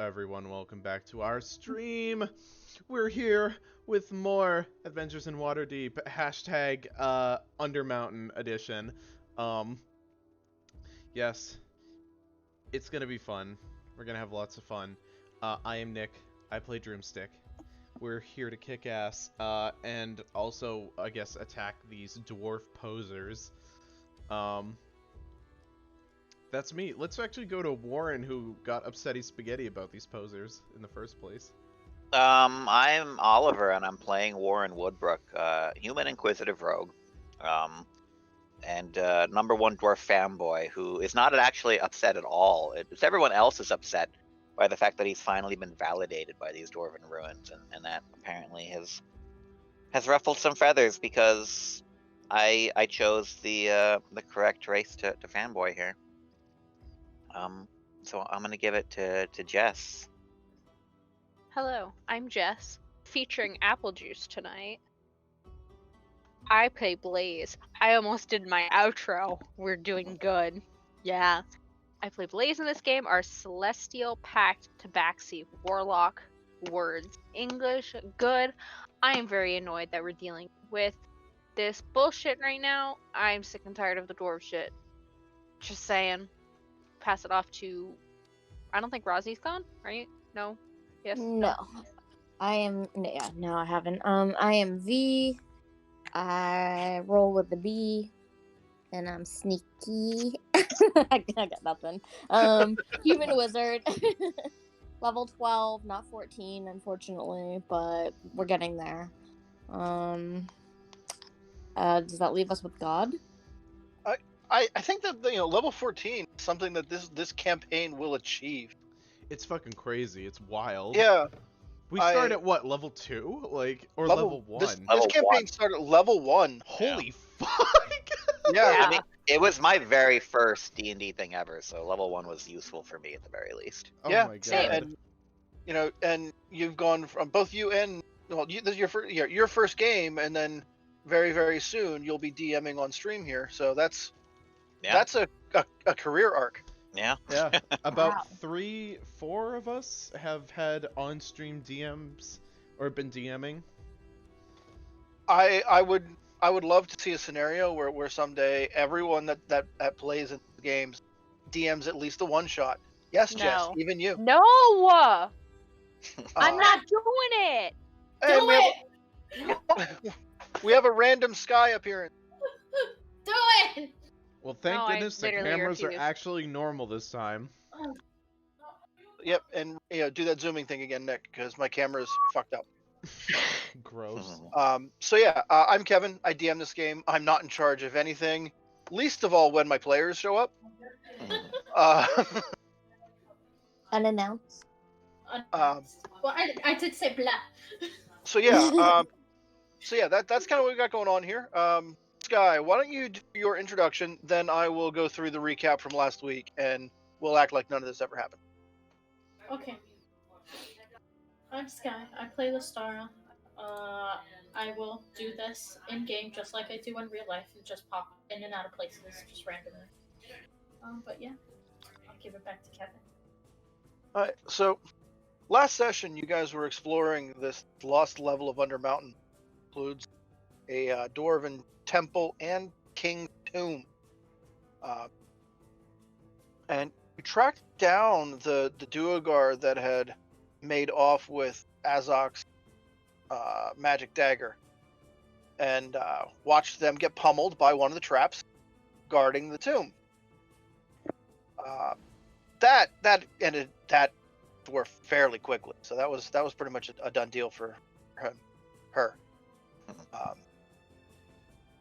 everyone, welcome back to our stream. We're here with more Adventures in Waterdeep, hashtag Undermountain edition. Um, yes, it's gonna be fun. We're gonna have lots of fun. I am Nick. I play Drumstick. We're here to kick ass, and also, I guess, attack these dwarf posers. Um, That's me. Let's actually go to Warren, who got upsetty spaghetti about these posers in the first place. I'm Oliver, and I'm playing Warren Woodbrook, human inquisitive rogue, and number one dwarf fanboy who is not actually upset at all. It's everyone else is upset by the fact that he's finally been validated by these dwarven ruins, and that apparently has ruffled some feathers because I chose the correct race to fanboy here. So I'm gonna give it to Jess. Hello, I'm Jess, featuring apple juice tonight. I play Blaze. I almost did my outro. We're doing good. Yeah. I play Blaze in this game, our Celestial Pact Tabaxi Warlock. Words. English, good. I am very annoyed that we're dealing with this bullshit right now. I'm sick and tired of the dwarf shit. Just saying. Pass it off to... I don't think Rosie's gone, right? No? Yes? No. No, I haven't. I am V. I roll with the B, and I'm sneaky. I got nothing. Human wizard. Level 12, not 14, unfortunately, but we're getting there. Does that leave us with God? I think that level 14 is something that this campaign will achieve. It's fucking crazy. It's wild. Yeah. We start at what, level 2? Or level 1? This Level campaign 1. started at level 1. Holy fuck! Yeah. I mean, it was my very first D&D thing ever, so level 1 was useful for me at the very least. Oh Yeah, my god. and and you've gone from both you and this is your first game, and then very very soon you'll be DMing on stream here. So that's a career arc. Yeah. Yeah. About Wow. 3-4 of us have had on-stream DMs or been DMing. I would love to see a scenario where someday everyone that plays in the games DMs at least a one shot. Yes, Jess, No. even you. No! I'm Uh, not doing it! hey, Do it! we have a random sky appearance. Do it! Well, thank No, I goodness the literally cameras are refuse. actually normal this time. Yep, and do that zooming thing again, Nick, because my camera's fucked up. Gross. So yeah, I'm Kevin. I DM this game. I'm not in charge of anything, least of all when my players show up. Unannounced. Um, Well, I did say blah. So yeah, that's kind of what we got going on here. Sky, why don't you do your introduction, then I will go through the recap from last week, and we'll act like none of this ever happened. Okay. I'm Sky. I play Lestara. I will do this in game just like I do in real life, and just pop in and out of places just randomly. But yeah, I'll give it back to Kevin. Alright, so last session you guys were exploring this lost level of Undermountain. Includes a dwarven temple and king tomb. And you tracked down the Duergar that had made off with Azok's magic dagger, and watched them get pummeled by one of the traps guarding the tomb. That ended that dwarf fairly quickly, so that was pretty much a done deal for her.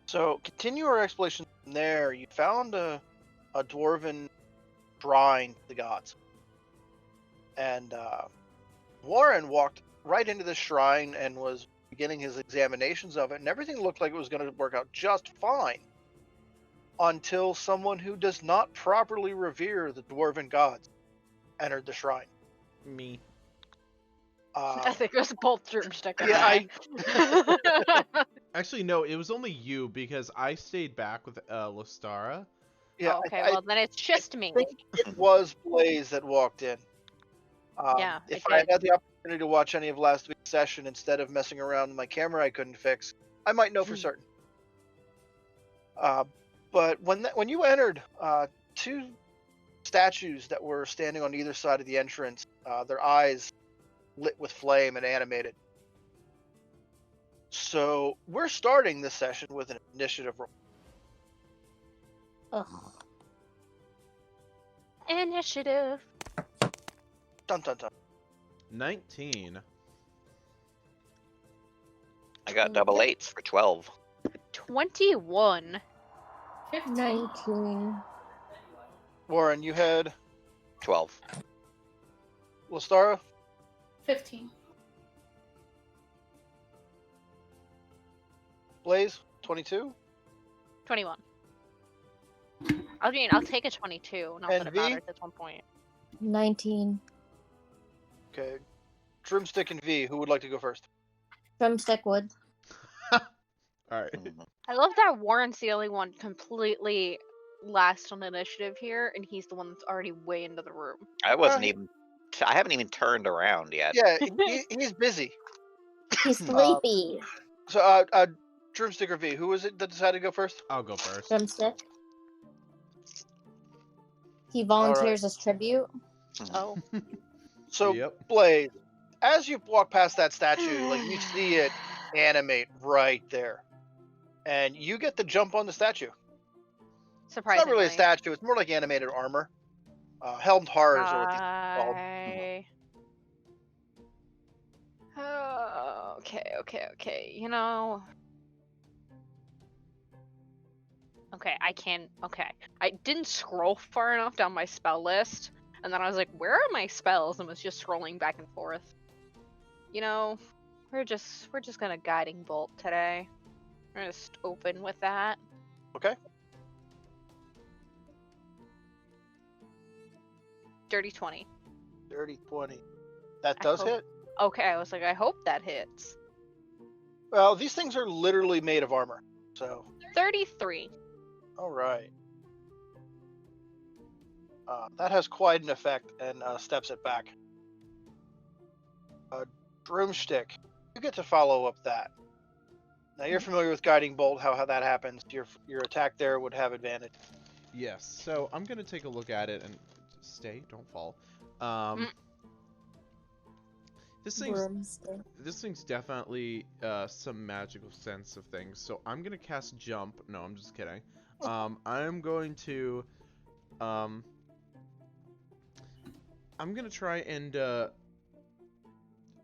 So continue our exploration from there. You found a dwarven shrine to the gods, and Warren walked right into the shrine and was beginning his examinations of it, and everything looked like it was going to work out just fine until someone who does not properly revere the dwarven gods entered the shrine. Me. I think it was both Drumstick. Yeah, Actually, no, it was only you because I stayed back with Lestara. Yeah, Okay, I well then it's just me. think it was Blaze that walked in. Yeah, If I I had did. had the opportunity to watch any of last week's session instead of messing around with my camera I couldn't fix, I might know for certain. But when you entered, two statues that were standing on either side of the entrance, their eyes lit with flame and animated. So we're starting this session with an initiative roll. Ugh. Initiative. Dun dun dun. 19. I got double eights for 12. 21. 15. 19. Warren, you had 12. Lestara, 15. Blaze, 22, 21. I mean, I'll take a 22. Not And that it V? matters at one point. 19. okay. Drumstick and V, who would like to go first? Drumstick wood. Alright. Mhm. I love that Warren's the only one completely last on initiative here, and he's the one that's already way into the room. I wasn't he- even. I haven't even turned around yet. Yeah, he's busy. He's sleepy. So, Drumstick or V, who was it that decided to go first? I'll go first. Drumstick. He volunteers as tribute. Oh. So, Yep. Blaze, as you walk past that statue, like you see it animate right there, and you get the jump on the statue. It's Surprisingly. not really a statue; it's more like animated armor. Helmed horrors are what these called. Oh, okay. You know. Okay, I didn't scroll far enough down my spell list, and then I was like, where are my spells? And was just scrolling back and forth. You know, we're just gonna guiding bolt today. We're just open with that. Okay. Dirty 20. Dirty 20. That I does hope- hit. Okay, I was like, I hope that hits. Well, these things are literally made of armor. So, 33. all right. That has quite an effect and steps it back. Broomstick, you get to follow up that. Now you're familiar with guiding bolt, how that happens. Your attack there would have advantage. Yes, so I'm gonna take a look at it and stay, don't fall. This thing's definitely some magical sense of things. So I'm gonna cast jump. No, I'm just kidding. I'm going to I'm gonna try and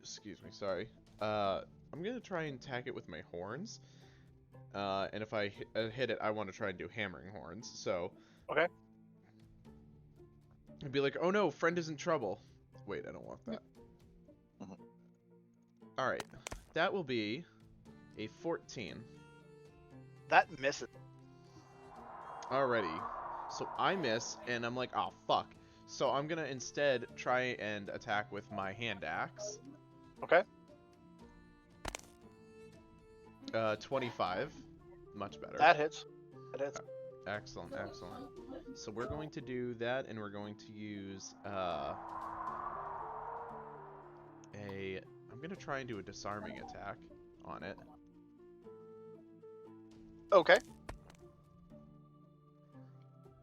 excuse me, sorry. I'm gonna try and attack it with my horns. And if I hit it, I want to try and do hammering horns. So Okay. I'd be like, oh no, friend is in trouble. Wait, I don't want that. Alright, that will be a 14. That misses. Alrighty, so I miss, and I'm like, oh fuck. So I'm gonna instead try and attack with my hand axe. Okay. 25. Much better. That hits. That hits. Excellent. So we're going to do that, and we're going to use I'm gonna try and do a disarming attack on it. Okay.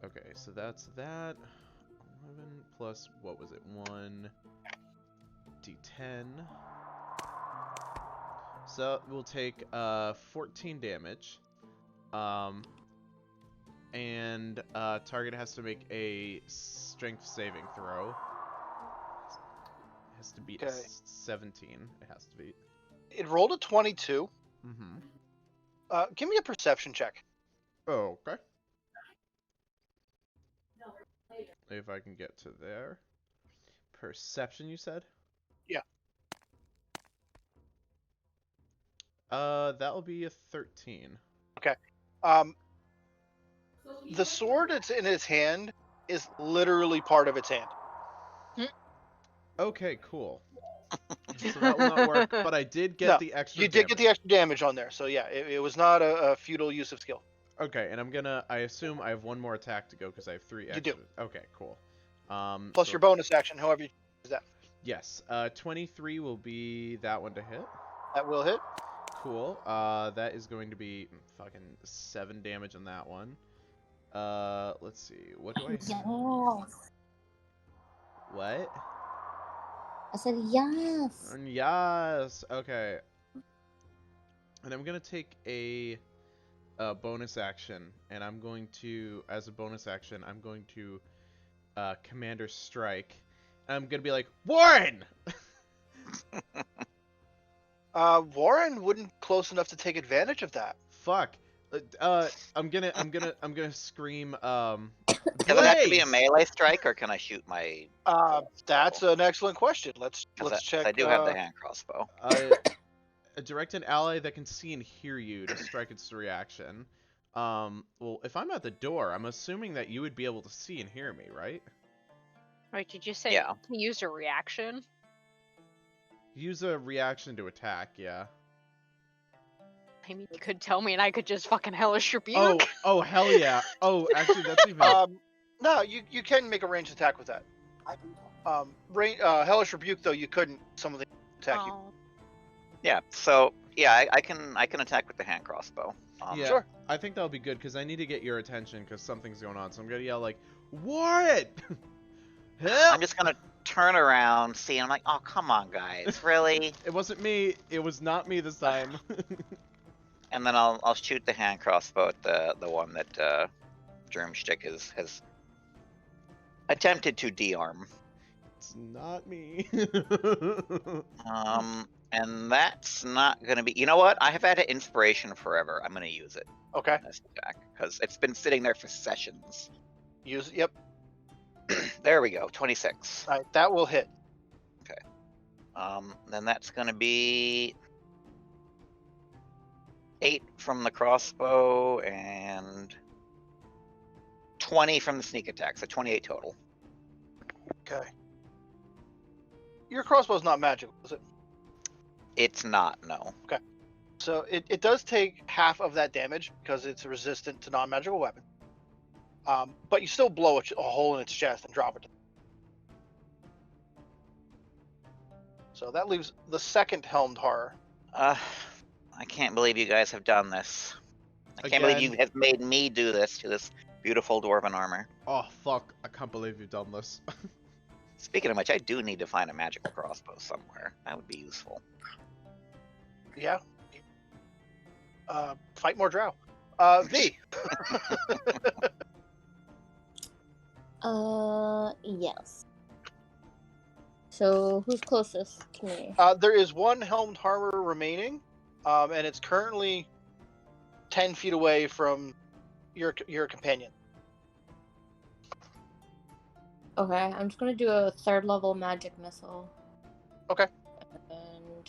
Okay, so that's that. 11 plus, what was it? 1 d10. So we'll take 14 damage. And target has to make a strength saving throw. It has to beat 17. It has to beat. It rolled a 22. Mm-hmm. Give me a perception check. Oh, okay. If I can get to there. Perception, you said? Yeah. That'll be a 13. Okay. The sword that's in his hand is literally part of its hand. Okay, cool. So that will not work, but I did get the extra You did get the extra damage on there, so yeah, it was not a futile use of skill. Okay, and I assume I have one more attack to go because I have 3 extra. You do. Okay, cool. Plus your bonus action, however you use that. Yes. 23 will be that one to hit. That will hit. Cool. That is going to be fucking 7 damage on that one. Let's see. What do I have? Yes. What? I said yes. Yes. Okay. And I'm gonna take a bonus action, and I'm going to, as a bonus action, I'm going to Commander Strike. And I'm gonna be like, Warren. Warren wouldn't close enough to take advantage of that. Fuck. I'm gonna scream. Does it have to be a Blaze! melee strike, or can I shoot my? That's an excellent question. Let's check. I do have the hand crossbow. Direct an ally that can see and hear you to strike its reaction. Well, if I'm at the door, I'm assuming that you would be able to see and hear me, right? Wait, did you say Yeah. to use a reaction? Use a reaction to attack, yeah. I mean, you could tell me and I could just fucking hellish rebuke. Oh, hell yeah. Oh, actually, that's even... No, you can make a ranged attack with that. Hellish Rebuke though you couldn't. Some of the attack you. Oh. Yeah. So yeah, I can attack with the hand crossbow. Yeah, Sure. I think that'll be good, because I need to get your attention, because something's going on. So I'm gonna yell like, Warren! Help! I'm just gonna turn around, see, and I'm like, oh come on, guys, really? It wasn't me. It was not me this time. And then I'll shoot the hand crossbow at the one that Drumstick has attempted to de-arm. It's not me. And that's not gonna be. You know what? I have had an inspiration forever. I'm gonna use it. Okay. This attack, because it's been sitting there for sessions. Use. Yep. There we go. 26. All right. That will hit. Then that's gonna be 8 from the crossbow and 20 from the sneak attack, so 28 total. Okay. Your crossbow's not magical, is it? It's not, no. So it does take half of that damage because it's resistant to non-magical weapons. But you still blow a hole in its chest and drop it. So that leaves the second helmed horror. I can't believe you guys have done this. I can't believe you have made me do this to this beautiful dwarven armor. Oh, fuck. I can't believe you've done this. Speaking of which, I do need to find a magical crossbow somewhere. That would be useful. Yeah. Fight more drow. V. Yes. So who's closest to me? There is one helmed armor remaining, and it's currently 10 feet away from your companion. Okay, I'm just gonna do a 3rd level magic missile. Okay. And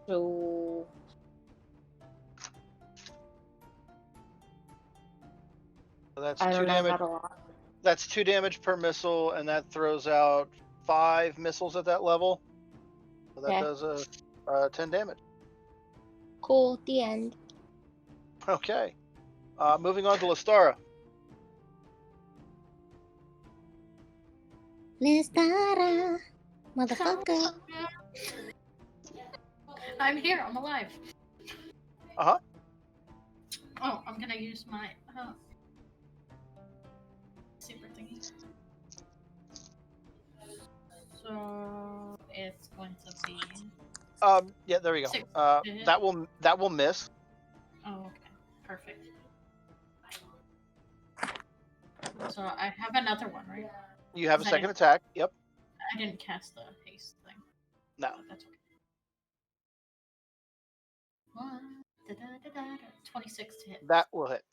so So that's I 2 don't know damage. that a lot. That's 2 damage per missile, and that throws out 5 missiles at that level. So that Okay. does 10 damage. Cool. The end. Okay. Moving on to Lestara. Listara, motherfucker. I'm here. I'm alive. Uh-huh. Oh, I'm gonna use my super thingy. So it's going to be. Yeah, there we go. 6 to hit. That will miss. Oh, okay, perfect. So I have another one, right? You have a Is that second it? attack. Yep. I didn't cast the haste thing. No. But that's okay. 26 to hit. That will hit.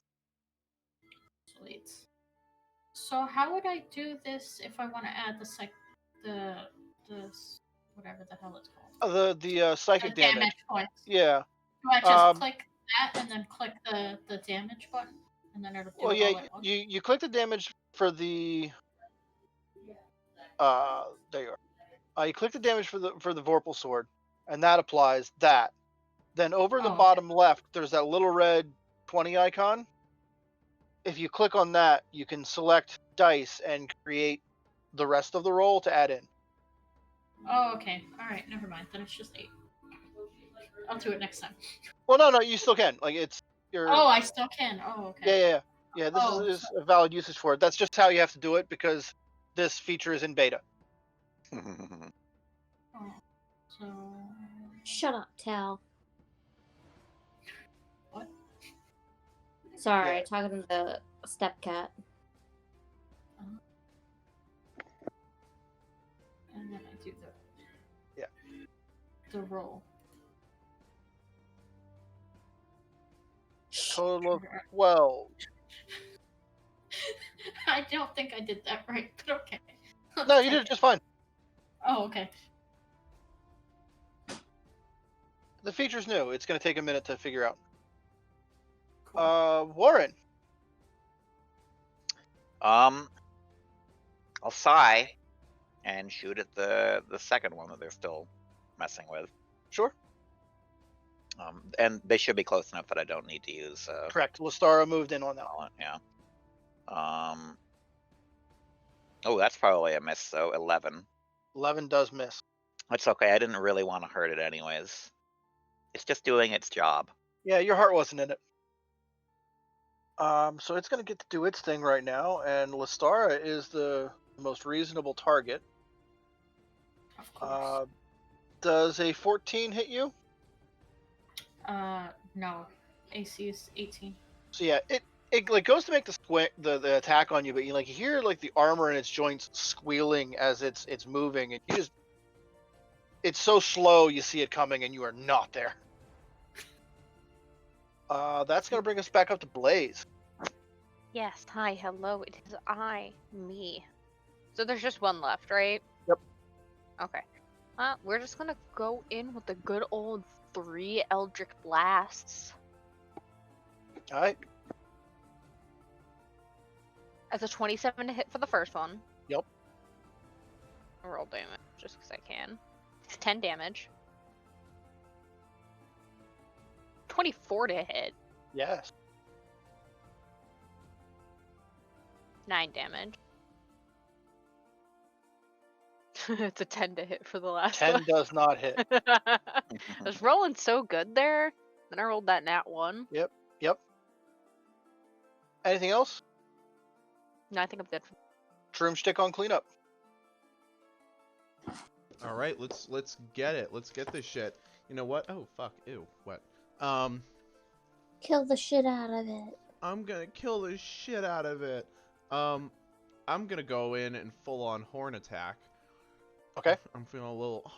Sweet. So how would I do this if I want to add the whatever the hell it's called? The psychic The damage. points. Yeah. Do I just click that and then click the damage button, and then it'll do Well, it yeah. all at once? You click the damage for the. There you are. You click the damage for the Vorpal sword, and that applies that. Then over in the Oh, okay. bottom left, there's that little red 20 icon. If you click on that, you can select dice and create the rest of the roll to add in. Oh, okay. All right. Never mind. Then it's just 8. I'll do it next time. Well, no, you still can. Like it's your. Oh, I still can. Oh, okay. Yeah. This Oh, is a valid usage for it. That's just how you have to do it because this feature is in beta. Oh, so Shut up, Tal. what? Sorry, Yeah. talking to the step cat. And then I do Yeah. the roll. Total of 12. I don't think I did that right, but okay. No, you did it just fine. Oh, okay. The feature's new. It's going to take a minute to figure out. Cool. Warren. I'll sigh and shoot at the second one that they're still messing with. Sure. And they should be close enough that I don't need to use. Correct. Lestara moved in on that. Talent, yeah. Oh, that's probably a miss. So 11. 11 does miss. That's okay. I didn't really want to hurt it anyways. It's just doing its job. Yeah, your heart wasn't in it. So it's going to get to do its thing right now, and Lestara is the most reasonable target. Of course. Does a 14 hit you? No. AC is 18. So yeah, it like goes to make the attack on you, but you hear like the armor in its joints squealing as it's moving, and it's so slow you see it coming, and you are not there. That's gonna bring us back up to Blaze. Yes, hi, hello, it is me. So there's just one left, right? Yep. Okay. We're just gonna go in with the good old 3 Eldritch Blasts. Alright. As a 27 to hit for the first one. Yep. Roll damage, just because I can. It's 10 damage. 24 to hit. Yes. 9 damage. It's a 10 to hit for the last 10 one. does not hit. I was rolling so good there. Then I rolled that nat 1. Yep. Anything else? No, I think I'm good. Broomstick on cleanup. All right, let's get it. Let's get this shit. You know what? Oh fuck. Ew. What? Kill the shit out of it. I'm gonna kill the shit out of it. I'm gonna go in and full on horn attack. Okay. I'm feeling a little. Oh,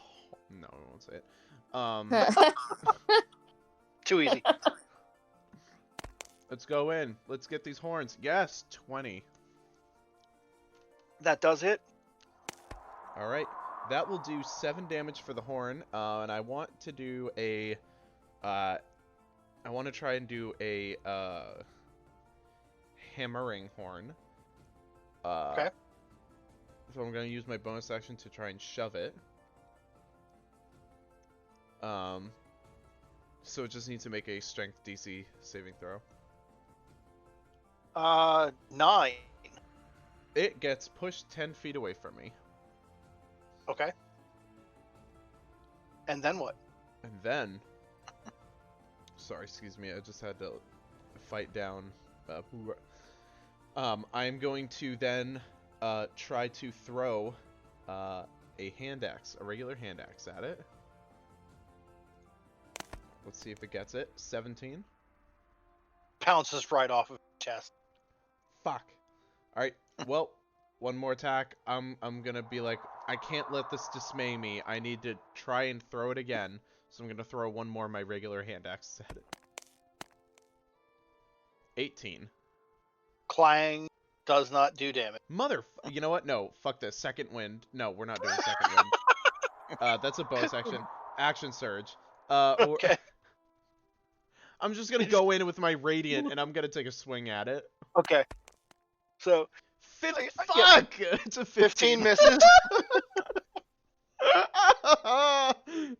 no, I won't say it. Too easy. Let's go in. Let's get these horns. Yes, 20. That does hit. All right, that will do 7 damage for the horn. And I want to do a. I want to try and do a hammering horn. Okay. So I'm going to use my bonus action to try and shove it. So it just needs to make a strength DC saving throw. 9. It gets pushed 10 feet away from me. Okay. And then what? And then... Sorry, excuse me, I just had to fight down... I'm going to then try to throw a hand axe, a regular hand axe at it. Let's see if it gets it. 17. Pounces right off of his chest. Fuck. Alright, well, one more attack. I'm gonna be like, I can't let this dismay me. I need to try and throw it again. So I'm gonna throw one more of my regular hand axe at it. 18. Clang does not do damage. You know what? No, fuck this. Second wind. No, we're not doing second wind. That's a bonus action. Action surge. Okay. I'm just gonna go in with my radiant and I'm gonna take a swing at it. Okay. So Fuck! It's a 15 15. misses.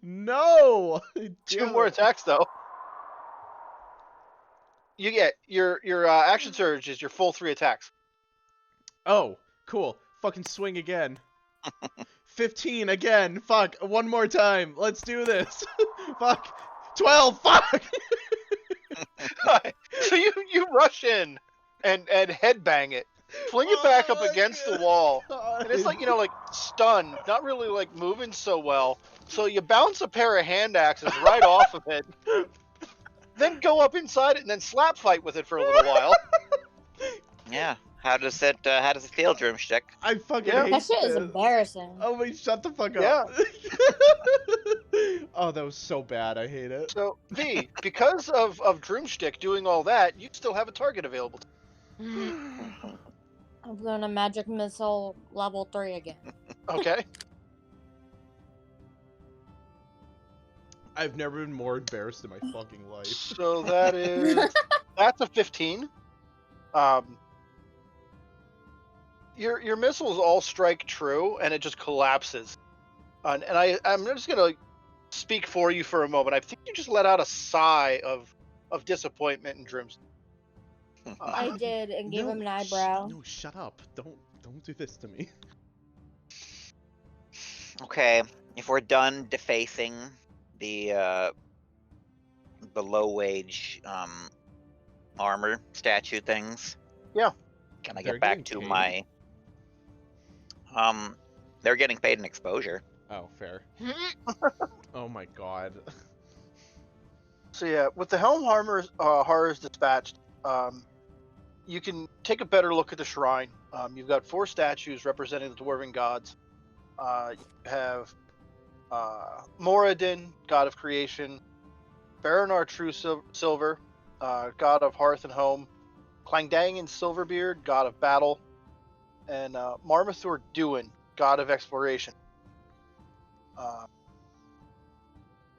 No! 2 more attacks though. You get your action surge is your full 3 attacks. Oh, cool. Fucking swing again. 15 again. Fuck. One more time. Let's do this. Fuck. 12. Fuck. So you rush in and headbang it, fling it back up Oh my against the wall, God. and it's like, like stunned, not really like moving so well. So you bounce a pair of hand axes right off of it, then go up inside it and then slap fight with it for a little while. Yeah. How does it feel, Drumstick? I fucking Yeah. hate That shit is this. embarrassing. Oh wait, shut the fuck Yeah. up. Oh, that was so bad. I hate it. So V, because of Droomstick doing all that, you still have a target available. I'm gonna magic missile level 3 again. Okay. I've never been more embarrassed in my fucking life. So that's a 15. Your missiles all strike true, and it just collapses. And I'm just gonna speak for you for a moment. I think you just let out a sigh of disappointment and dreams. I did, and gave him an eyebrow. No, shut up. Don't do this to me. Okay, if we're done defacing the low wage armor statue things. Yeah. Can I They're get back getting to paid? my they're getting paid in exposure. Oh, fair. Oh my god. So yeah, with the Helm Horrors dispatched, you can take a better look at the shrine. You've got 4 statues representing the dwarven gods. You have Moradin, god of creation, Baranar True Silver, god of hearth and home, Clangdangan Silverbeard, god of battle, and Marmathor Duin, god of exploration.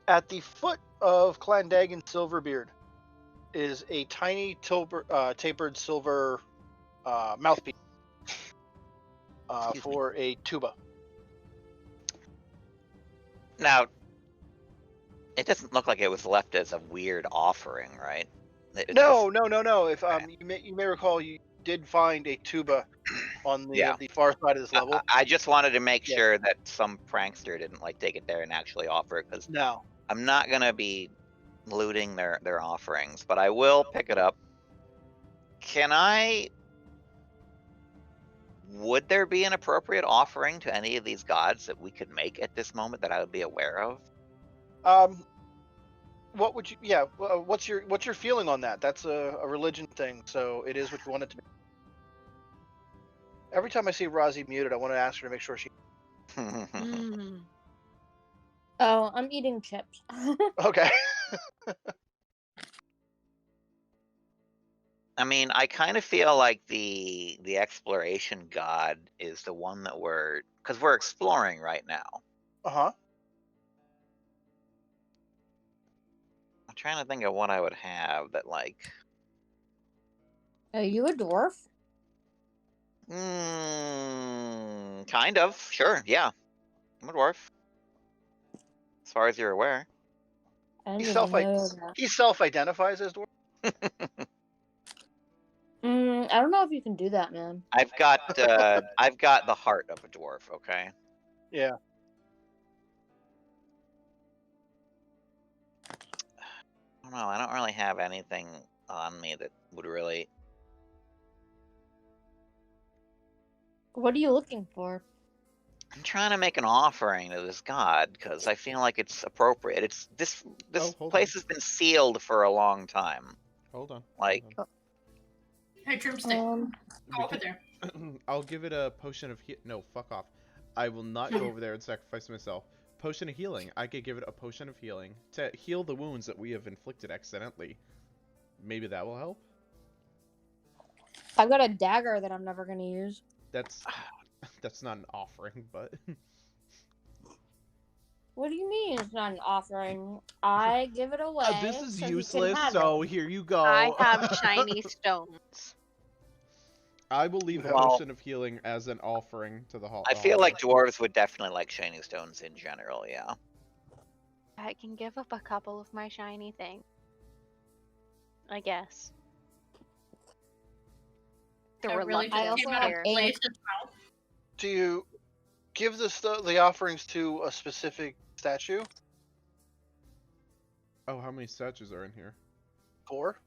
At the foot of Clandagan Silverbeard is a tiny tapered silver mouthpiece for a tuba. Now, it doesn't look like it was left as a weird offering, right? No. If you may recall, you did find a tuba on the far side of this level. I just wanted to make sure that some prankster didn't like take it there and actually offer it, because No. I'm not gonna be looting their offerings, but I will pick it up. Would there be an appropriate offering to any of these gods that we could make at this moment that I would be aware of? What would you? Yeah. What's your feeling on that? That's a religion thing, so it is what you want it to be. Every time I see Rozzy muted, I want to ask her to make sure she. Oh, I'm eating chips. Okay. I mean, I kind of feel like the exploration god is the one that because we're exploring right now. Uh-huh. I'm trying to think of what I would have that like. Are you a dwarf? Kind of. Sure. Yeah. I'm a dwarf. As far as you're aware. I He didn't even know that. He self-identifies as dwarf. I don't know if you can do that, man. I've got the heart of a dwarf. Okay. Yeah. I don't know. I don't really have anything on me that would really. What are you looking for? I'm trying to make an offering to this god because I feel like it's appropriate. This place has been sealed for a long time. Hold on. Like. Hold Hey, Drumstick, on. go over there. I'll give it a potion of no, fuck off. I will not go over there and sacrifice myself. Potion of healing. I could give it a potion of healing to heal the wounds that we have inflicted accidentally. Maybe that will help? I've got a dagger that I'm never gonna use. That's not an offering, but... What do you mean it's not an offering? I give it away. This is so you useless, can have so it. here you go. I have shiny stones. I will leave the Well, potion of healing as an offering to the hall. I feel like dwarves would definitely like shiny stones in general. Yeah. I can give up a couple of my shiny things. I guess. The I really reluctant I also came have out of spirit. place as well. Do you give the offerings to a specific statue? Oh, how many statues are in here? 4?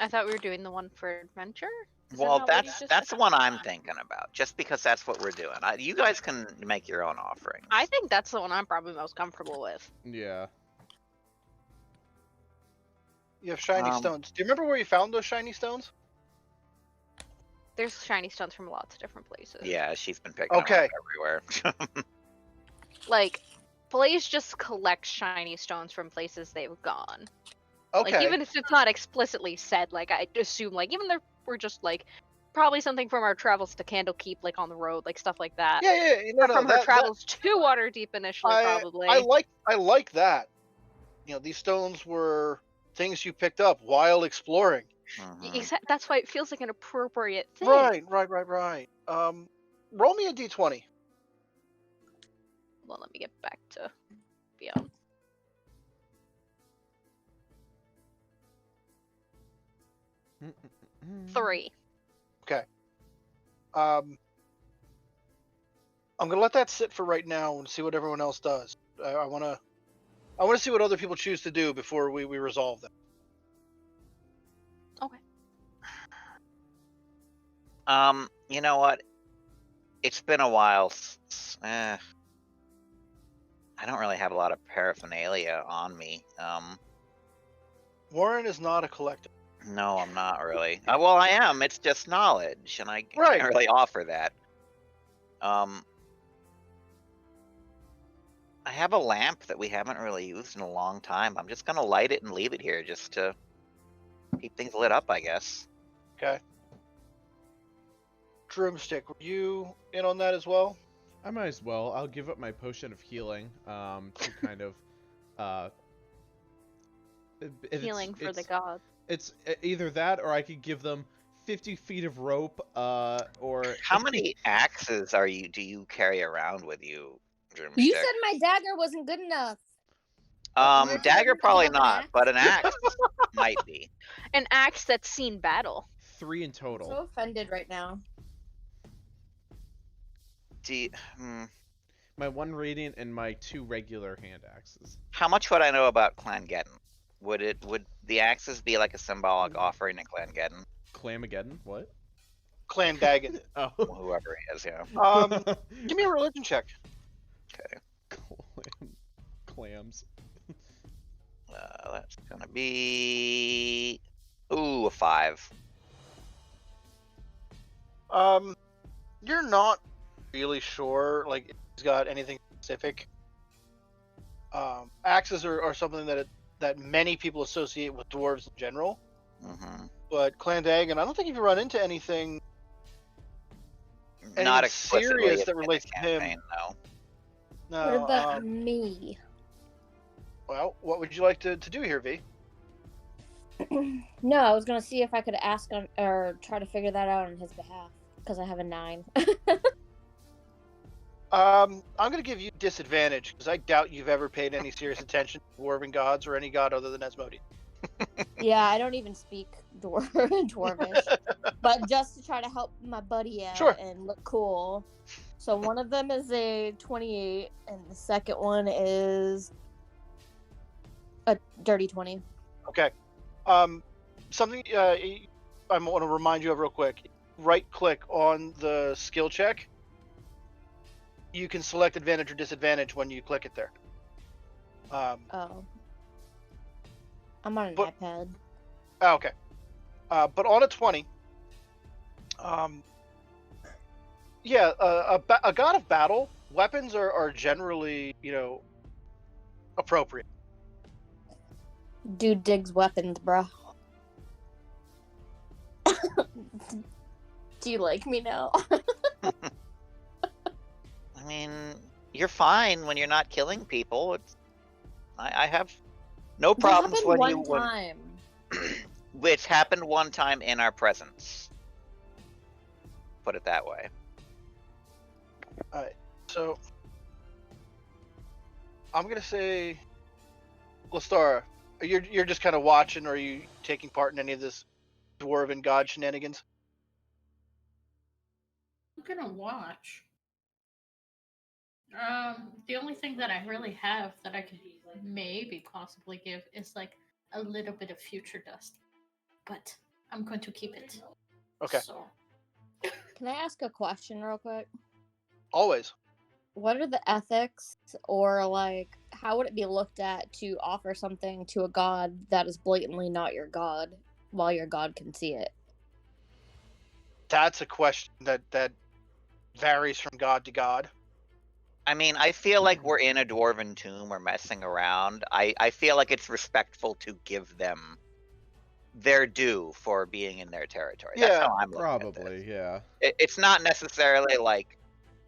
I thought we were doing the one for adventure. Is that Well, not what you that's just that's said? the one I'm thinking about. Just because that's what we're doing. You guys can make your own offerings. I think that's the one I'm probably most comfortable with. Yeah. You have shiny stones. Do you remember where you found those shiny stones? There's shiny stones from lots of different places. Yeah, she's been picking them up everywhere. Like, Blaze just collects shiny stones from places they've gone. Okay. Like, even if it's not explicitly said, like, I assume, like, even if we're just, like, probably something from our travels to Candlekeep, like, on the road, like, stuff like that. Yeah. No, Or from her travels to Waterdeep initially, probably. I like that. You know, these stones were things you picked up while exploring. That's why it feels like an appropriate thing. Right. Roll me a d20. Well, let me get back to Beyond. Three. Okay. I'm gonna let that sit for right now and see what everyone else does. I wanna see what other people choose to do before we resolve them. Okay. You know what? It's been a while. I don't really have a lot of paraphernalia on me. Warren is not a collector. No, I'm not really. Well, I am. It's just knowledge, and I Right. can't really offer that. I have a lamp that we haven't really used in a long time. I'm just gonna light it and leave it here just to keep things lit up, I guess. Okay. Drumstick, were you in on that as well? I might as well. I'll give up my potion of healing to kind of Healing for the gods. It's either that or I could give them 50 feet of rope or How many axes do you carry around with you, Drumstick? You said my dagger wasn't good enough. Dagger probably have an not, axe? but an axe might be. An axe that's seen battle. 3 in I'm total. so offended right now. My 1 radiant and my 2 regular hand axes. How much would I know about Clangeddon? Would the axes be like a symbolic offering to Clangeddon? Clamageddon? What? Clandagon. Oh. Whoever he is, yeah. Give me a religion check. Okay. Clams. That's gonna be a 5. You're not really sure, like, if he's got anything specific. Axes are something that many people associate with dwarves in general. Mm-hmm. But Clandagon, I don't think you've run into anything Not explicitly serious in that the relates to him. campaign, no. No. What about me? Well, what would you like to do here, V? No, I was gonna see if I could ask on or try to figure that out on his behalf because I have a 9. I'm gonna give you disadvantage because I doubt you've ever paid any serious attention to dwarven gods or any god other than Asmodee. Yeah, I don't even speak Dwarvish, but just to try to help my buddy out Sure. and look cool. So one of them is a 28, and the second one is a dirty 20. Okay. Something I want to remind you of real quick. Right click on the skill check. You can select advantage or disadvantage when you click it there. Oh. I'm on an iPad. Okay. But on a 20, yeah, a god of battle, weapons are generally, appropriate. Dude digs weapons, bro. Do you like me now? I mean, you're fine when you're not killing people. I have no problems when you. Time. Which happened one time in our presence. Put it that way. Alright, so I'm gonna say, Lestara, you're just kind of watching, or are you taking part in any of this dwarven god shenanigans? gonna watch. The only thing that I really have that I could maybe possibly give is like a little bit of future dust, but I'm going to keep it. Okay. So, Can I ask a question real quick? Always. What are the ethics, or like, how would it be looked at to offer something to a god that is blatantly not your god, while your god can see it? That's a question that varies from god to god. I mean, I feel like we're in a dwarven tomb. We're messing around. I feel like it's respectful to give them their due for being in their territory. That's Yeah, how I'm looking at Probably, this. yeah. It's not necessarily like,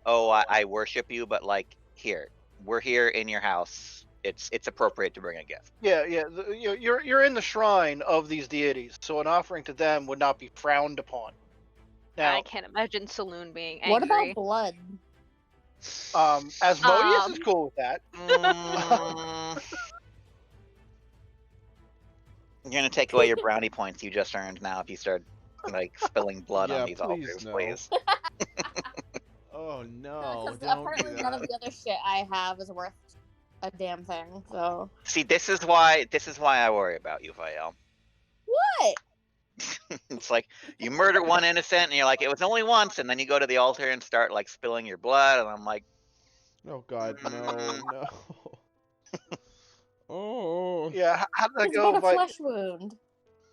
oh, I worship you, but like, here, we're here in your house. It's appropriate to bring a gift. Yeah. You're in the shrine of these deities, so an offering to them would not be frowned upon. Now, I can't imagine Saloon being angry. What about blood? Asmodeus is cool with that. You're gonna take away your brownie points you just earned now if you start like spilling blood Yeah, on these please altars, no. please. Oh no, Because don't apparently do none of that. the other shit I have is worth a damn thing. So See, this is why I worry about you, Vael. what? It's like you murder one innocent and you're like, it was only once, and then you go to the altar and start like spilling your blood, and I'm like, Oh god, no, no. Oh. Yeah, how did that It's go? but a flesh wound.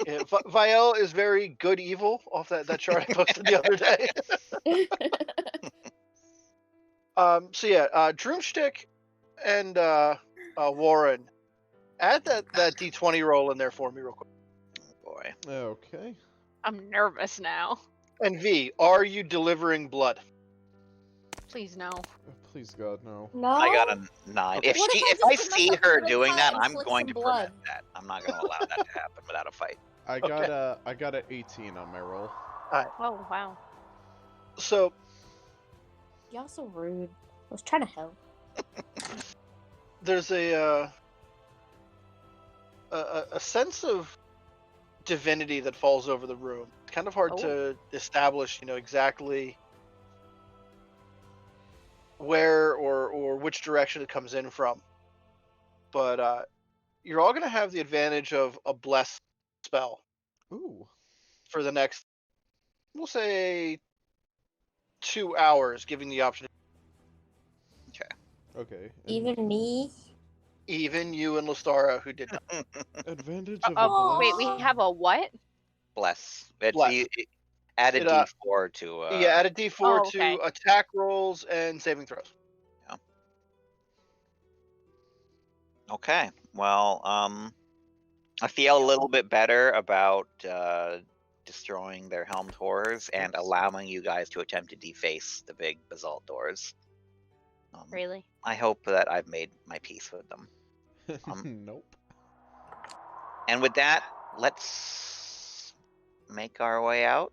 Yeah, Viel is very good evil off that chart I posted the other day. So yeah, Droomstick and Warren, add that D20 roll in there for me real quick. oh boy. Okay. I'm nervous now. And V, are you delivering blood? Please no. Please God, no. No. I got a 9. Okay. If What she, if if I I just see give myself a her little doing cut that, and I'm flick going some to blood? prevent that. I'm not going to allow that to happen without a fight. I got a 18 on my roll. Oh wow. So Y'all so rude. I was trying to help. there's a sense of divinity that falls over the room. It's kind of hard to establish, exactly where or which direction it comes in from. But you're all going to have the advantage of a bless spell Ooh. for the next, we'll say, 2 hours, giving the option. Okay. Even me. Even you and Lestara, who did not. Advantage of a Oh wait, bless. we have a what? Bless. It's Bless. add a It, D4 to. Yeah, add a D4 Oh, okay. to attack rolls and saving throws. Okay. Well, I feel a little bit better about destroying their helmed horrors and allowing you guys to attempt to deface the big basalt doors. Really? I hope that I've made my peace with them. Nope. And with that, let's make our way out.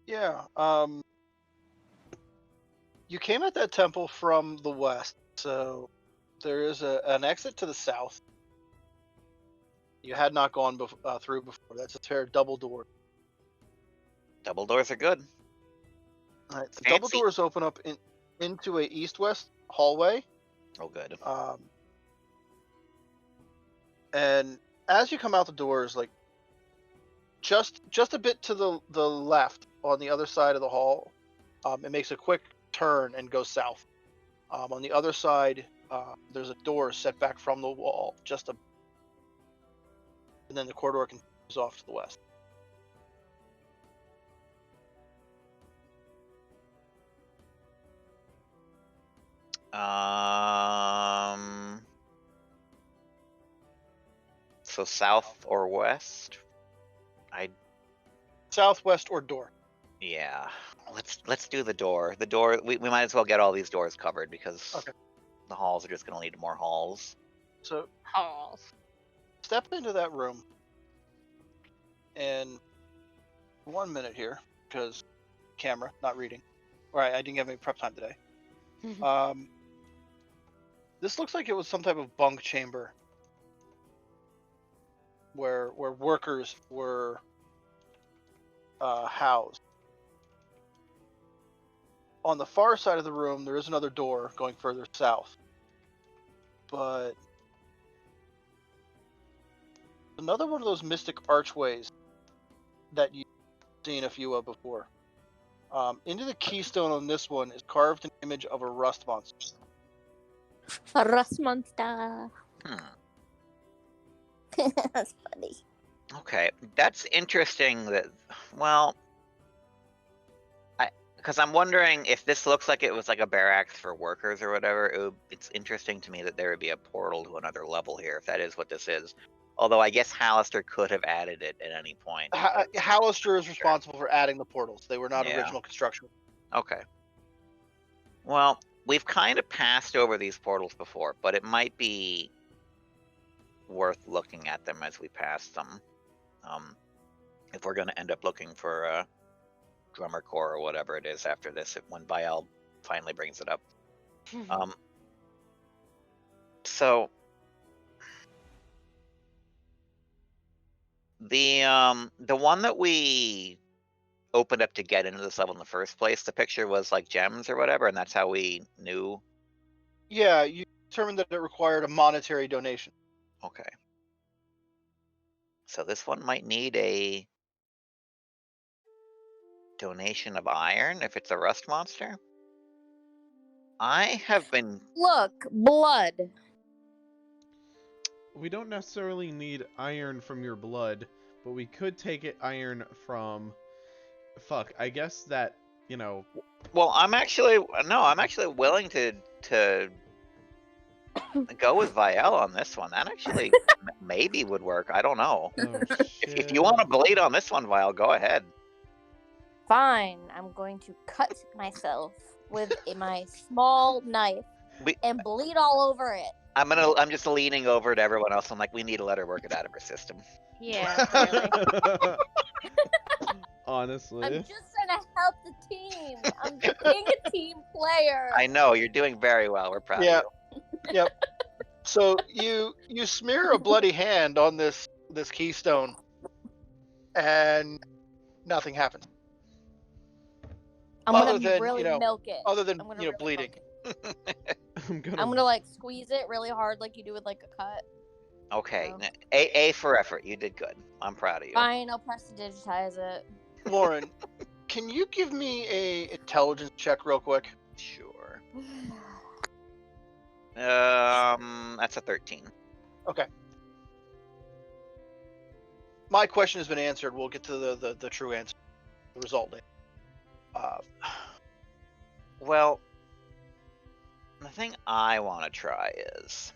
Yeah. You came at that temple from the west, so there is an exit to the south. You had not gone through before. That's a pair of double doors. Double doors are good. All right, the double Fancy. doors open up into a east-west hallway. Oh, good. And as you come out the doors, like just a bit to the left on the other side of the hall, it makes a quick turn and goes south. On the other side, there's a door set back from the wall, and then the corridor continues off to the west. So south or west? Southwest or door. Yeah. Let's do the door. The door. We might as well get all these doors covered because the halls are just going to lead to more halls. So Halls. step into that room, and 1 minute here because camera not reading. All right, I didn't have any prep time today. This looks like it was some type of bunk chamber where workers were housed. On the far side of the room, there is another door going further south. But another one of those mystic archways that you've seen a few of before. Into the keystone on this one is carved an image of a rust monster. A rust monster. That's funny. Okay, that's interesting. Well, because I'm wondering if this looks like it was like a barracks for workers or whatever. It's interesting to me that there would be a portal to another level here, if that is what this is. Although I guess Hallister could have added it at any point. Hallister is responsible for adding the portals. They were not Yeah. original construction. Okay. Well, we've kind of passed over these portals before, but it might be worth looking at them as we pass them. If we're going to end up looking for drummer core or whatever it is after this, when Vial finally brings it up. So the one that we opened up to get into this level in the first place, the picture was like gems or whatever, and that's how we knew. Yeah, you determined that it required a monetary donation. Okay. So this one might need a donation of iron if it's a rust monster. I have been. Look, blood. We don't necessarily need iron from your blood, but we could take it iron from... Fuck, I guess that, you know... Well, I'm actually willing to go with Vial on this one. That actually maybe would work. I don't know. Oh, If you want to bleed on this one, Vial, go ahead. Fine, I'm going to cut myself with my small knife and bleed all over it. I'm just leaning over to everyone else. I'm like, we need to let her work it out of her system. Yeah, clearly. Honestly. I'm just trying to help the team. I'm being a team player. I know, you're doing very well. We're proud of you. Yep. So you smear a bloody hand on this keystone, and nothing happens. I'm gonna really milk it. Other than really bleeding. I'm gonna like squeeze it really hard, like you do with like a cut. Okay, A for effort. You did good. I'm proud of you. Fine, I'll press to digitize it. Lauren, can you give me a intelligence check real quick? Sure. That's a 13. Okay. My question has been answered. We'll get to the true answer, the result later. Well, the thing I want to try is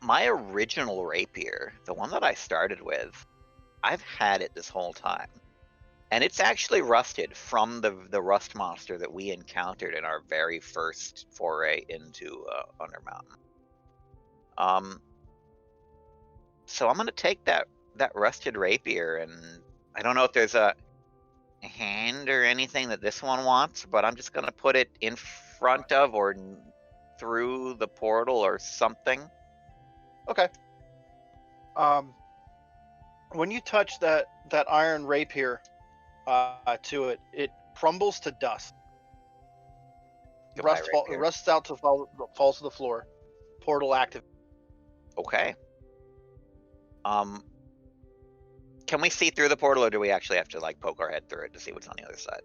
my original rapier, the one that I started with. I've had it this whole time, and it's actually rusted from the rust monster that we encountered in our very first foray into Undermountain. So I'm gonna take that rusted rapier, and I don't know if there's a hand or anything that this one wants, but I'm just gonna put it in front of or through the portal or something. Okay. When you touch that iron rapier to it, it crumbles to dust. Rusts out to falls to the floor. Portal active. Okay. Can we see through the portal, or do we actually have to like poke our head through it to see what's on the other side?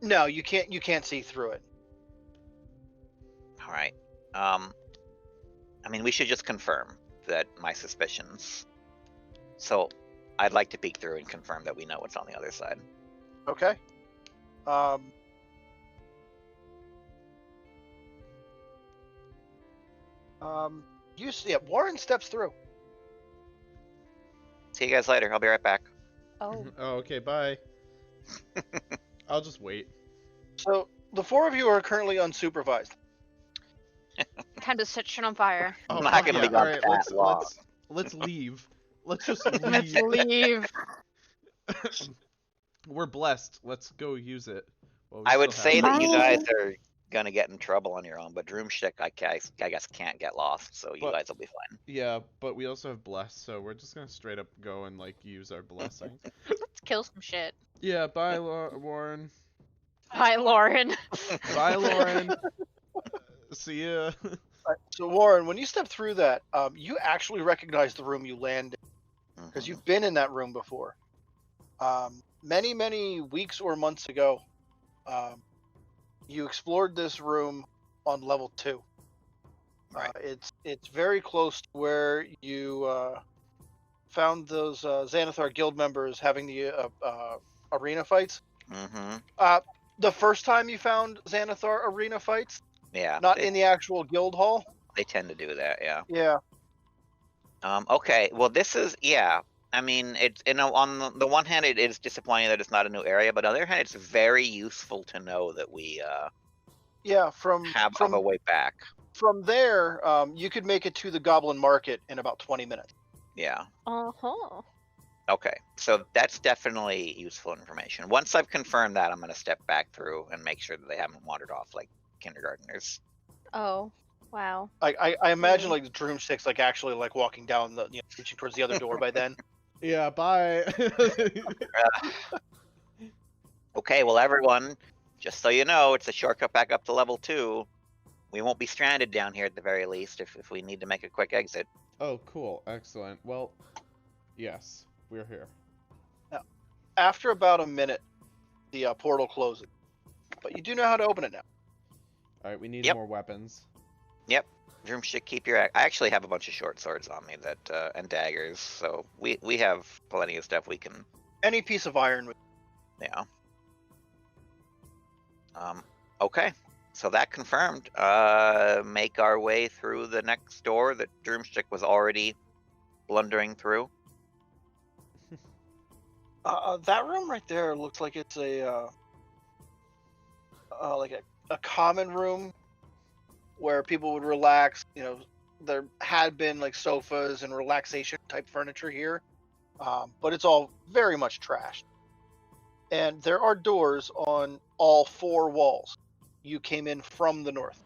No, you can't. You can't see through it. All right. I mean, we should just confirm that my suspicions. So, I'd like to peek through and confirm that we know what's on the other side. Okay. You see it. Warren steps through. See you guys later. I'll be right back. Oh. Oh, okay, bye. I'll just wait. So the four of you are currently unsupervised. Time to set shit on fire. Oh, I'm not fuck gonna yeah. be gone Alright, that long. let's leave. Let's just Let's leave. leave. We're blessed. Let's go use it. Well, I would say that you Bye. guys are gonna get in trouble on your own, but Droomstick, I guess can't get lost, so you But- guys will be fine. Yeah, but we also have bless, so we're just gonna straight up go and like use our blessing. Let's kill some shit. Yeah, bye, Warren. Bye, Lauren. Bye, Lauren. See ya. So Warren, when you step through that, you actually recognize the room you land in because you've been in that room before. Many weeks or months ago, you explored this room on level 2. Right. It's very close to where you found those Xanathar guild members having the arena fights. Mm-hmm. The first time you found Xanathar arena fights, Yeah. not in the actual guild hall. They tend to do that, yeah. Yeah. Okay, well, this is, yeah. I mean, it's, on the one hand, it is disappointing that it's not a new area, but on the other hand, it's very useful to know that we Yeah, have a way back. From there, you could make it to the Goblin Market in about 20 minutes. Yeah. Uh-huh. Okay, so that's definitely useful information. Once I've confirmed that, I'm going to step back through and make sure that they haven't wandered off like kindergartners. Oh, wow. I imagine like the Droomstick's like actually like walking down the reaching towards the other door by then. Yeah, bye. Okay, well, everyone, just so you know, it's a shortcut back up to level 2. We won't be stranded down here at the very least if we need to make a quick exit. Oh, cool. Excellent. Well, yes, we're here. After about a minute, the portal closes, but you do know how to open it now. All right, we need Yep. more weapons. Yep. Droomstick, keep your. I actually have a bunch of short swords on me that and daggers, so we have plenty of stuff we can. Any piece of iron. Yeah. Okay. So that confirmed. Make our way through the next door that Droomstick was already blundering through. That room right there looks like it's a common room where people would relax. You know, there had been like sofas and relaxation type furniture here, but it's all very much trashed. And there are doors on all 4 walls. You came in from the north.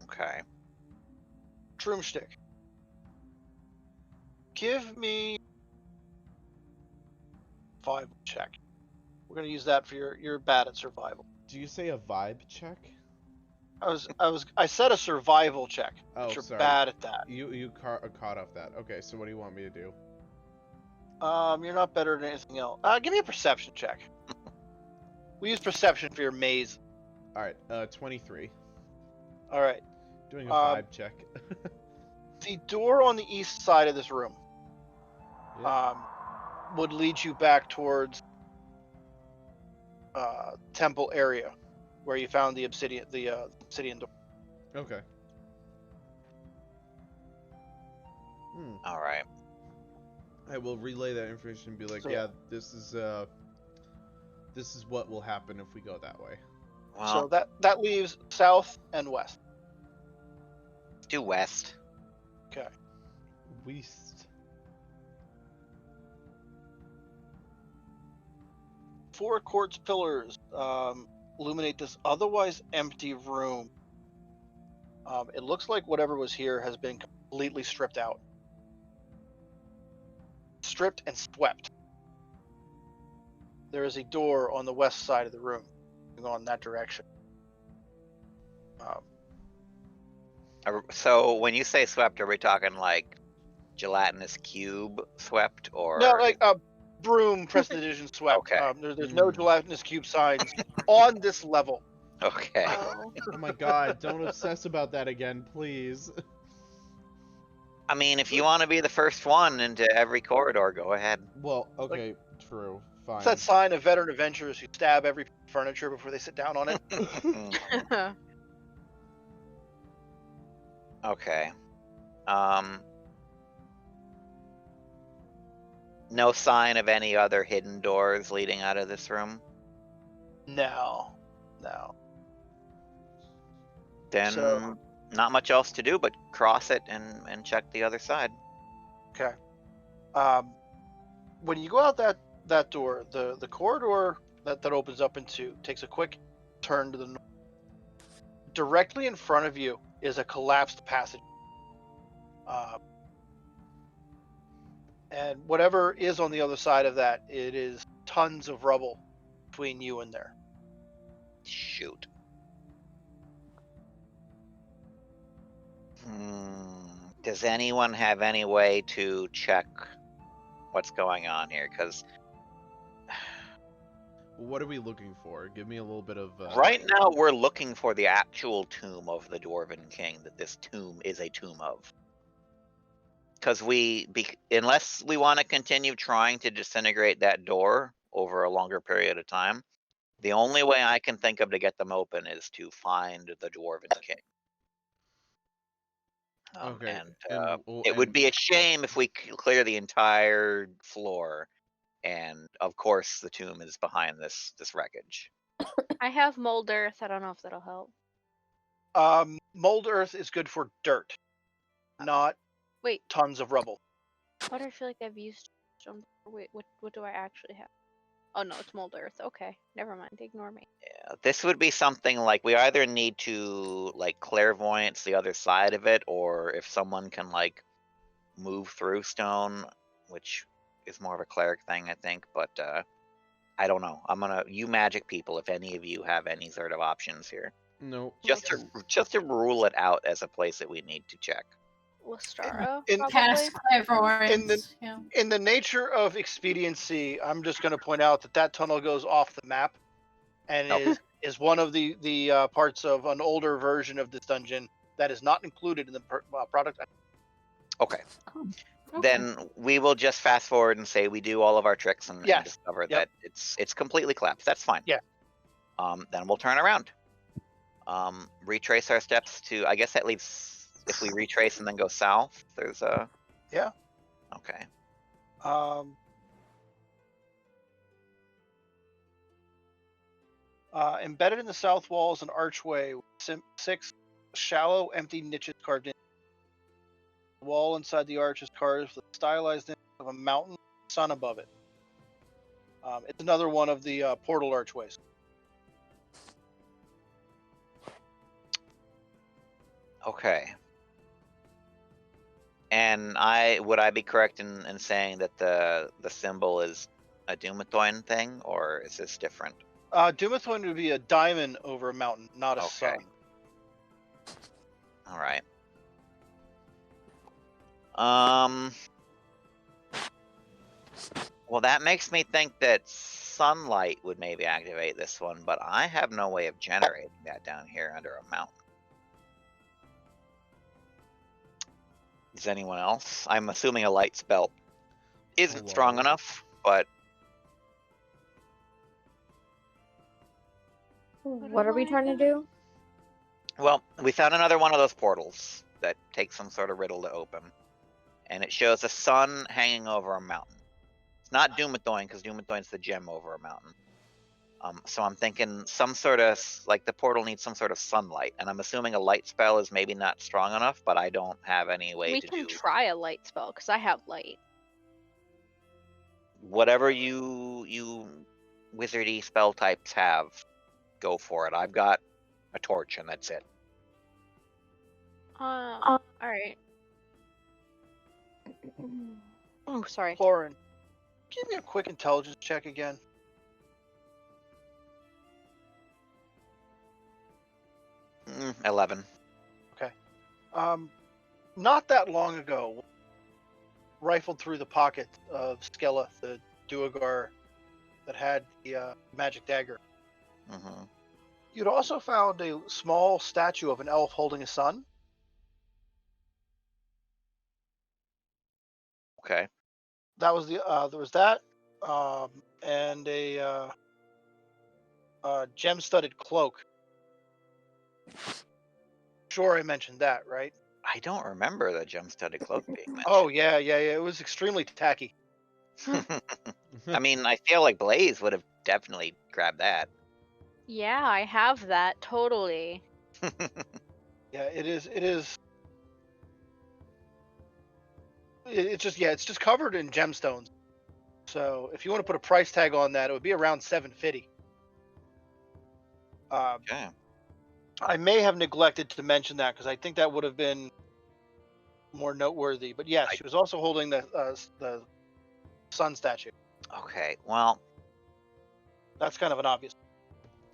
Okay. Droomstick. Give me survival check. We're gonna use that for you're bad at survival. Do you say a vibe check? I said a survival check. Oh, But you're sorry. bad at that. You caught off that. Okay, so what do you want me to do? You're not better than anything else. Give me a perception check. We use perception for your maze. All right, 23. All right. Doing a vibe check. The door on the east side of this room Yeah. would lead you back towards temple area where you found the obsidian door. Okay. All right. I will relay that information and be like, So- yeah, this is what will happen if we go that way. Well, So that leaves south and west. due west. Okay. West. 4 quartz pillars illuminate this otherwise empty room. It looks like whatever was here has been completely stripped out. Stripped and swept. There is a door on the west side of the room. Going in that direction. So when you say swept, are we talking like gelatinous cube swept, or No, like a broom prestidigitation swept. Okay. There's no gelatinous cube signs on this level. Okay. Oh. Oh my god, don't obsess about that again, please. I mean, if you want to be the first one into every corridor, go ahead. Well, okay, true. Fine. It's that sign of veteran adventurers who stab every furniture before they sit down on it. Okay. No sign of any other hidden doors leading out of this room? No. Then So- not much else to do but cross it and check the other side. Okay. When you go out that door, the corridor that opens up into takes a quick turn to the north. Directly in front of you is a collapsed passage. And whatever is on the other side of that, it is tons of rubble between you and there. Shoot. Does anyone have any way to check what's going on here? Because What are we looking for? Give me a little bit of. right now we're looking for the actual tomb of the Dwarven King that this tomb is a tomb of. Because unless we want to continue trying to disintegrate that door over a longer period of time, the only way I can think of to get them open is to find the Dwarven King. Okay. And it would be a shame if we clear the entire floor, and of course the tomb is behind this wreckage. I have mold earth. I don't know if that'll help. Mold earth is good for dirt, not Wait, tons of rubble. why do I feel like I've used some? Wait, what do I actually have? Oh no, it's mold earth. Okay, never mind. Ignore me. Yeah, this would be something like we either need to like clairvoyance the other side of it, or if someone can like move through stone, which is more of a cleric thing, I think. But I don't know. You magic people, if any of you have any sort of options here, No. just to rule it out as a place that we need to check. Lestara, In- probably. Cast clairvoyance. In the nature of expediency, I'm just going to point out that tunnel goes off the map, and Okay. is one of the parts of an older version of this dungeon that is not included in the product. Okay. Okay. Then we will just fast forward and say we do all of our tricks and Yes. discover that it's completely collapsed. That's fine. Yeah. Then we'll turn around. Retrace our steps to, I guess that leaves, if we retrace and then go south, there's a... Yeah. Okay. Embedded in the south wall is an archway with 6 shallow, empty niches carved in. The wall inside the arch is carved with a stylized image of a mountain sun above it. It's another one of the portal archways. Okay. And would I be correct in saying that the symbol is a Doomatoin thing, or is this different? Doomatoin would be a diamond over a mountain, not a Okay. sun. All right. Well, that makes me think that sunlight would maybe activate this one, but I have no way of generating that down here under a mountain. Does anyone else? I'm assuming a light spell isn't strong enough, but... What are we trying to do? Well, we found another one of those portals that takes some sort of riddle to open. And it shows a sun hanging over a mountain. It's not Doomatoin, because Doomatoin's the gem over a mountain. So I'm thinking some sort of, like the portal needs some sort of sunlight. And I'm assuming a light spell is maybe not strong enough, but I don't have any way We to can do... try a light spell, because I have light. Whatever you wizardy spell types have, go for it. I've got a torch and that's it. Alright. Oh, sorry. Lauren, give me a quick intelligence check again. 11. Not that long ago, rifled through the pocket of Skella, the Duergar that had the magic dagger. Mm-hmm. You'd also found a small statue of an elf holding a sun. Okay. That was there was that, and a gem-studded cloak. Sure, I mentioned that, right? I don't remember the gem-studded cloak being mentioned. Oh yeah. It was extremely tacky. I mean, I feel like Blaze would have definitely grabbed that. Yeah, I have that, totally. Yeah, it is. It's just covered in gemstones. So if you want to put a price tag on that, it would be around $750. Okay. I may have neglected to mention that because I think that would have been more noteworthy. But yes, she was also holding the sun statue. Okay, well, That's kind of an obvious.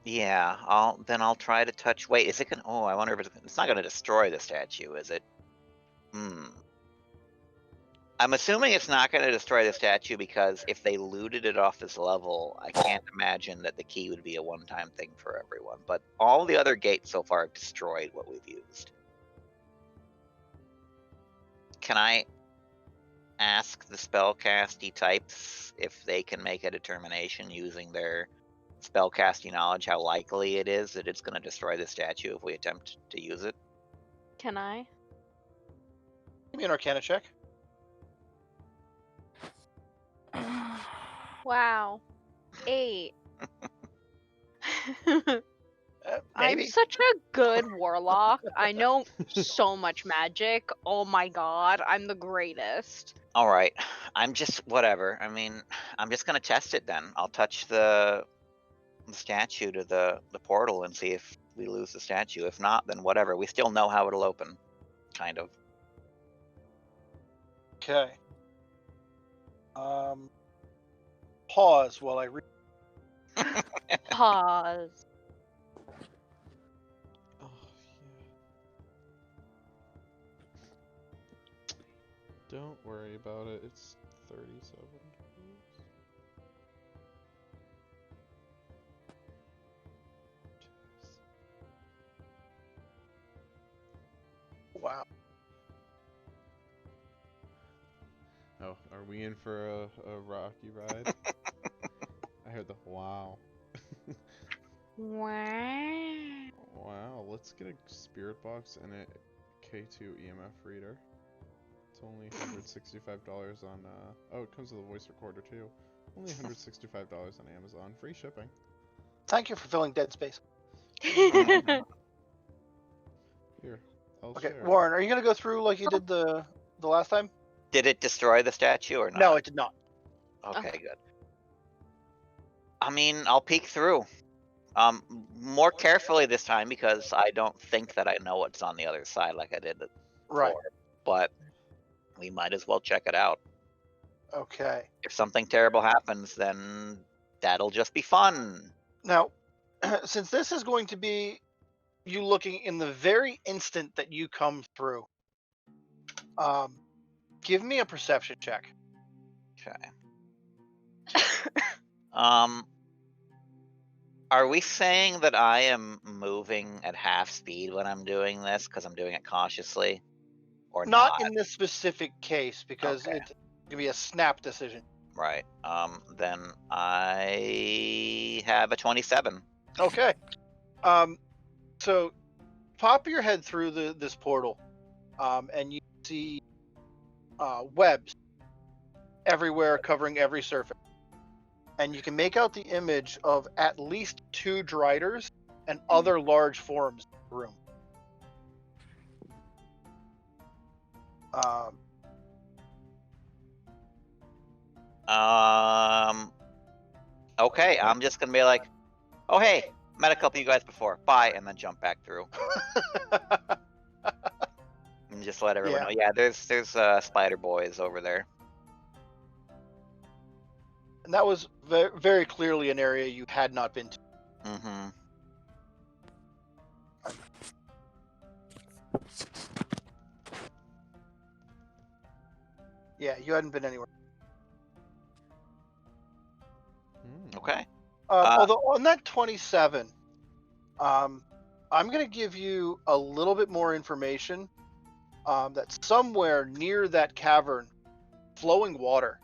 yeah. I'll try to touch. Wait, is it gonna? Oh, I wonder if it's not gonna destroy the statue, is it? I'm assuming it's not going to destroy the statue because if they looted it off this level, I can't imagine that the key would be a one-time thing for everyone. But all the other gates so far have destroyed what we've used. Can I ask the spellcasty types if they can make a determination using their spellcasting knowledge how likely it is that it's going to destroy the statue if we attempt to use it? Can I? Give me an Arcana check. Wow. 8. I'm Maybe. such a good warlock. I know so much magic. Oh my god, I'm the greatest. All right, I'm just whatever. I mean, I'm just gonna test it then. I'll touch the statue to the portal and see if we lose the statue. If not, then whatever. We still know how it'll open, kind of. Okay. Pause while I read. Pause. Oh, yeah. Don't worry about it. It's 37 degrees. Wow. Oh, are we in for a rocky ride? I heard the wow. Wow. Wow, let's get a spirit box and a K2 EMF reader. It's only $165 on, oh, it comes with a voice recorder too. Only $165 on Amazon. Free shipping. Thank you for filling dead space. Here, I'll Okay, share. Warren, are you gonna go through like you did the last time? Did it destroy the statue or not? No, it did not. Okay, good. I mean, I'll peek through. More carefully this time because I don't think that I know what's on the other side like I did before. Right. But we might as well check it out. Okay. If something terrible happens, then that'll just be fun. Now, since this is going to be you looking in the very instant that you come through, give me a perception check. Okay. Are we saying that I am moving at half speed when I'm doing this because I'm doing it cautiously, or Not not? in this specific case because Okay. it's gonna be a snap decision. Right. Then I have a 27. Okay. So pop your head through this portal, and you see webs everywhere covering every surface. And you can make out the image of at least 2 driders and other large forms in the room. Okay, I'm just gonna be like, oh hey, met a couple of you guys before, bye, and then jump back through. And just let everyone know. Yeah, there's spider boys over there. And that was very clearly an area you had not been to. Mm-hmm. Yeah, you hadn't been anywhere. Okay. Although on that 27, I'm going to give you a little bit more information. That somewhere near that cavern, flowing water.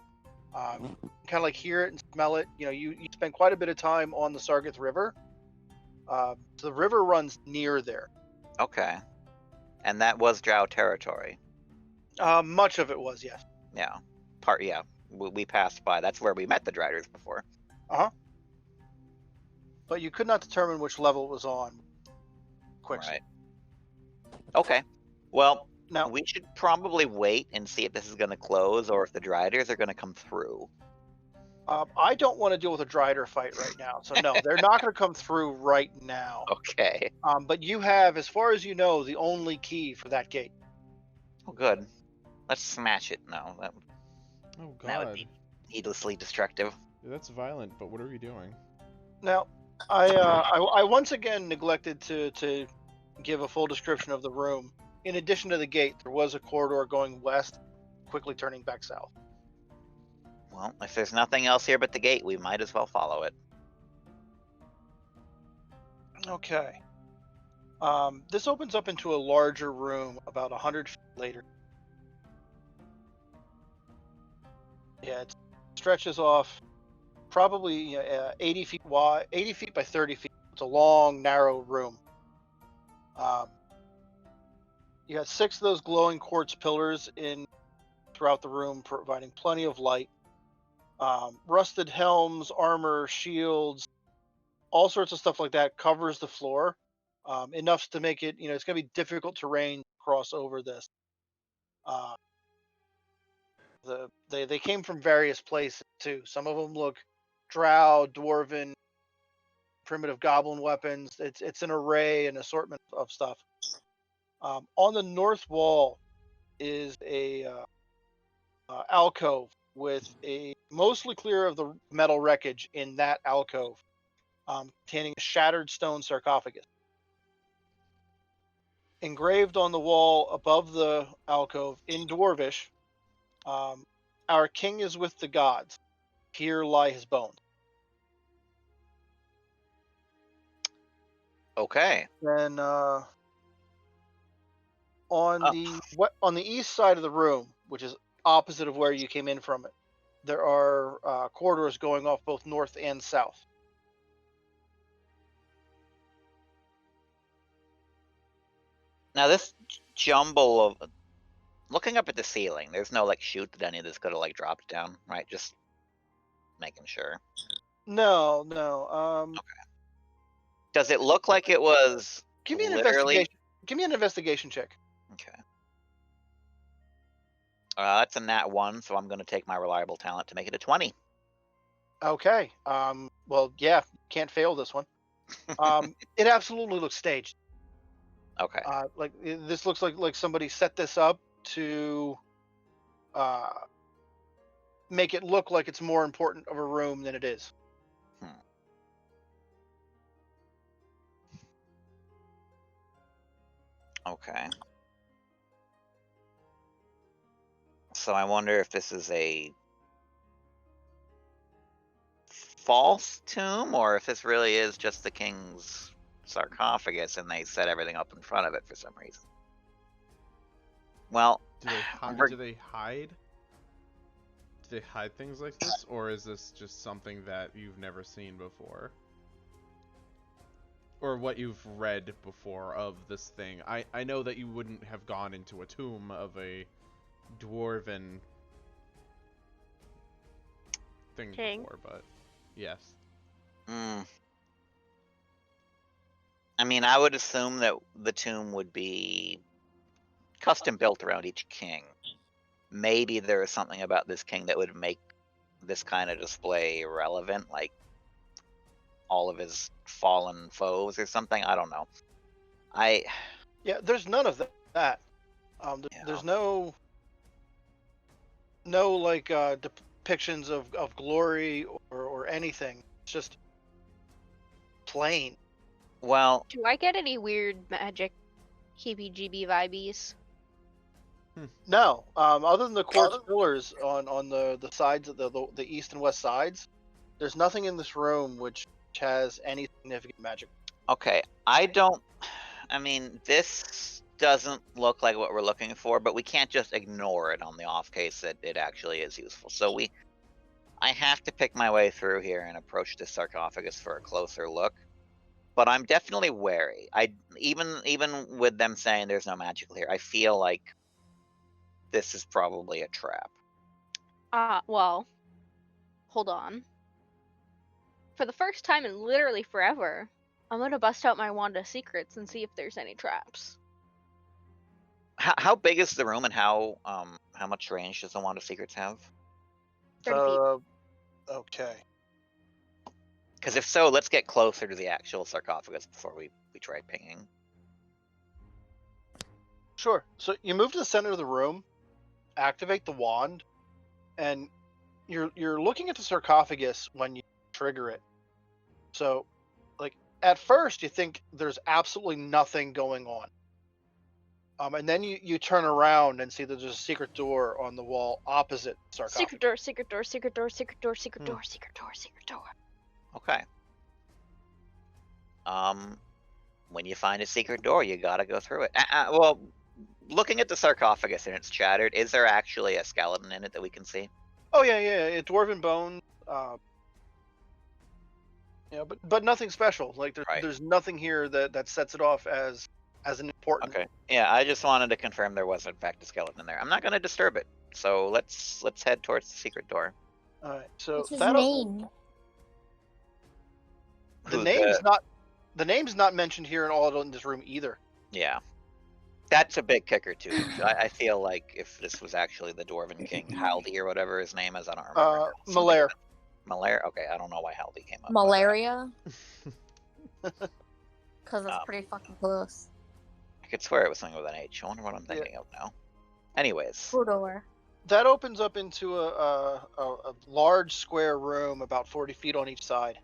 Kind of like hear it and smell it. You know, you spend quite a bit of time on the Sargath River. So the river runs near there. Okay. And that was Drow territory. Much of it was, yes. Yeah. Yeah. We passed by. That's where we met the Driders before. But you could not determine which level it was on. Right. Okay. Well, now we should probably wait and see if this is going to close or if the Driders are going to come through. I don't want to deal with a Drider fight right now. So no, they're not going to come through right now. Okay. But you have, as far as you know, the only key for that gate. Oh, good. Let's smash it. No, Oh that would God, be needlessly destructive. that's violent. But what are we doing? Now, I once again neglected to give a full description of the room. In addition to the gate, there was a corridor going west, quickly turning back south. Well, if there's nothing else here but the gate, we might as well follow it. Okay. This opens up into a larger room about 100 feet later. Yeah, it stretches off probably 80 feet wide, 80 feet by 30 feet. It's a long, narrow room. You got 6 of those glowing quartz pillars in throughout the room, providing plenty of light. Rusted helms, armor, shields, all sorts of stuff like that covers the floor, enough to make it, it's going to be difficult terrain to cross over this. Uh, they came from various places too. Some of them look drow, dwarven, primitive goblin weapons. It's an array, an assortment of stuff. On the north wall is a alcove with a mostly clear of the metal wreckage in that alcove, containing a shattered stone sarcophagus. Engraved on the wall above the alcove in Dwarvish, our king is with the gods. Here lie his bones. Okay. Then on Oh. the east side of the room, which is opposite of where you came in from it, there are corridors going off both north and south. Now this jumble of looking up at the ceiling, there's no like chute that any of this could have like dropped down, right? Just making sure. No. Does it look like it was Give me an literally? investigation. Give me an investigation check. Okay. That's a nat 1, so I'm going to take my reliable talent to make it a 20. Okay. Well, yeah, can't fail this one. It absolutely looks staged. Okay. This looks like somebody set this up to make it look like it's more important of a room than it is. Okay. So I wonder if this is a false tomb or if this really is just the king's sarcophagus and they set everything up in front of it for some reason. Well, Do they we're- do they hide? Do they hide things like this, or is this just something that you've never seen before? Or what you've read before of this thing? I know that you wouldn't have gone into a tomb of a dwarven thing King? before, but yes. I mean, I would assume that the tomb would be custom built around each king. Maybe there is something about this king that would make this kind of display relevant, like all of his fallen foes or something. I don't know. Yeah, there's none of that. There's no like depictions of glory or anything. It's just plain. Well, Do I get any weird magic heebie-jeebie vibes? No, other than the quartz pillars on the sides of the east and west sides, there's nothing in this room which has any significant magic. okay. I mean, this doesn't look like what we're looking for, but we can't just ignore it on the off case that it actually is useful. So I have to pick my way through here and approach this sarcophagus for a closer look. But I'm definitely wary. Even with them saying there's no magical here, I feel like this is probably a trap. Well, hold on. For the first time in literally forever, I'm gonna bust out my Wand of Secrets and see if there's any traps. How big is the room and how much range does the Wand of Secrets have? 30 feet. Okay. Because if so, let's get closer to the actual sarcophagus before we try pinging. Sure. So you move to the center of the room, activate the wand, and you're looking at the sarcophagus when you trigger it. So, like at first, you think there's absolutely nothing going on. And then you turn around and see that there's a secret door on the wall opposite the sarcophagus. Secret door, secret door, secret door, secret door, secret Hmm. door, secret door, secret door. Okay. When you find a secret door, you gotta go through it. Well, looking at the sarcophagus and it's shattered, is there actually a skeleton in it that we can see? Oh yeah, dwarven bone. But nothing special. Like Right. there's nothing here that sets it off as an important. Okay. Yeah, I just wanted to confirm there was in fact a skeleton in there. I'm not gonna disturb it. So let's head towards the secret door. All right. So What's his that name? the name's not mentioned here in all in this room either. Yeah. That's a big kicker too. I feel like if this was actually the Dwarven King, Haldy or whatever his name is, I don't remember. Malaire. Malaire? Okay, I don't know why Haldy came up. Malaria? Because it's Um, pretty fucking close. I could swear it was something with an H. I wonder what I'm thinking of now. Anyways. Fudor. That opens up into a large square room about 40 feet on each side.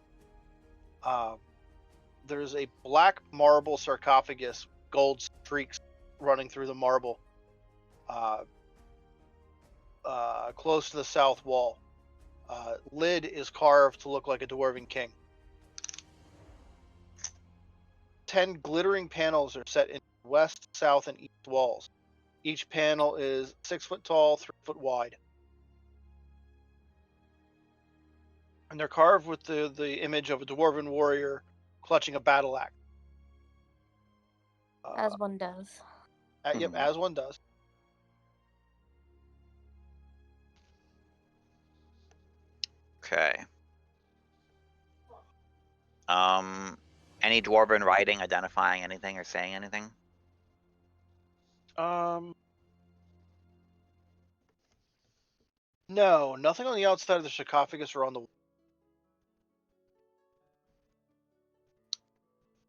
There's a black marble sarcophagus, gold streaks running through the marble, close to the south wall. Lid is carved to look like a dwarven king. 10 glittering panels are set in west, south, and east walls. Each panel is 6 foot tall, 3 foot wide. And they're carved with the image of a dwarven warrior clutching a battle axe. As one does. Yep, as one does. Okay. Any dwarven writing identifying anything or saying anything? No, nothing on the outside of the sarcophagus or on the.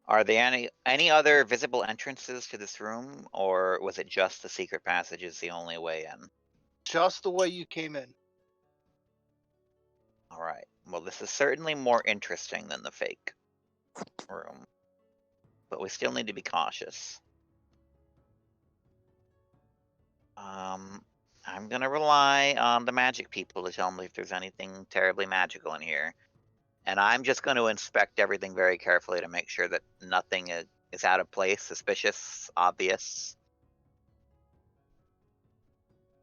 Are there any other visible entrances to this room, or was it just the secret passage is the only way in? Just the way you came in. All right. Well, this is certainly more interesting than the fake room, but we still need to be cautious. I'm gonna rely on the magic people to tell me if there's anything terribly magical in here, and I'm just going to inspect everything very carefully to make sure that nothing is out of place, suspicious, obvious.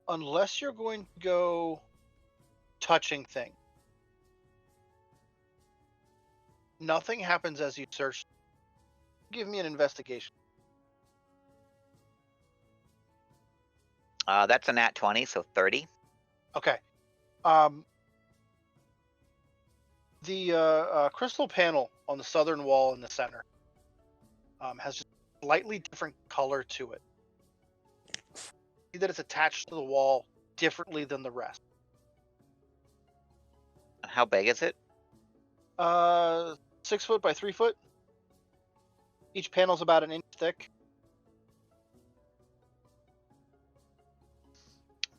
Unless you're going to go touching things. Nothing happens as you search. Give me an investigation. That's a nat 20, so 30. Okay. The crystal panel on the southern wall in the center has just slightly different color to it. See that it's attached to the wall differently than the rest. How big is it? 6 foot by 3 foot. Each panel's about an inch thick.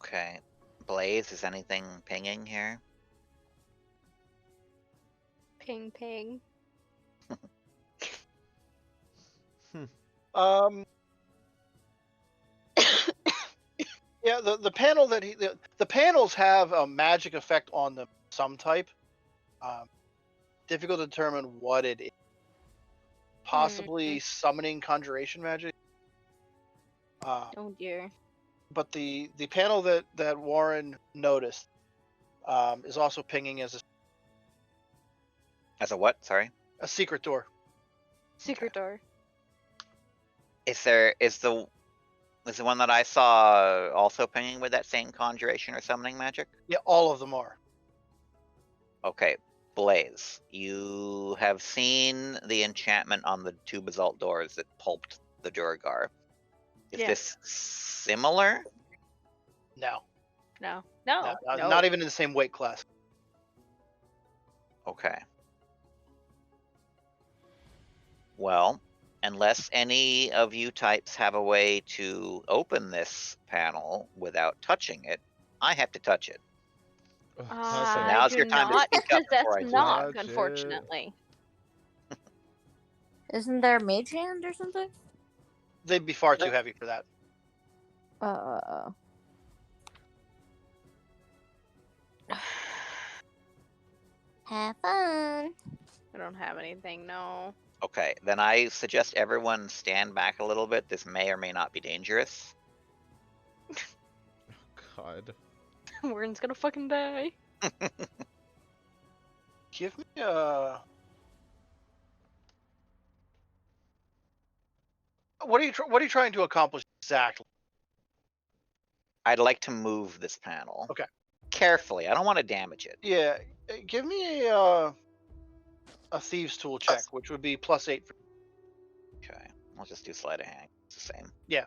Okay. Blaze, is anything pinging here? Ping, ping. Yeah, the panel that the panels have a magic effect on them, some type. Difficult to determine what it is. Possibly summoning conjuration magic. Oh dear. But the panel that Warren noticed is also pinging as As a what? Sorry. a secret door. Secret door. Is the one that I saw also pinging with that same conjuration or summoning magic? Yeah, all of them are. Okay, Blaze, you have seen the enchantment on the two basalt doors that pulped the Durgar. Is Yeah. this similar? No, No. not even in the same weight class. Okay. Well, unless any of you types have a way to open this panel without touching it, I have to touch it. Ugh, So touch it. I now's do your time to not speak up possess before I do knock, Touch it. unfortunately. Isn't there a mage hand or something? They'd be far too heavy for that. Have fun. I don't have anything, no. Okay, then I suggest everyone stand back a little bit. This may or may not be dangerous. God. Warren's gonna fucking die. Give me a. What are you trying to accomplish exactly? I'd like to move this panel. Okay. Carefully. I don't want to damage it. Yeah, give me a thieves tool check, which would be +8. Okay. I'll just do sleight of hand. It's the same. Yeah.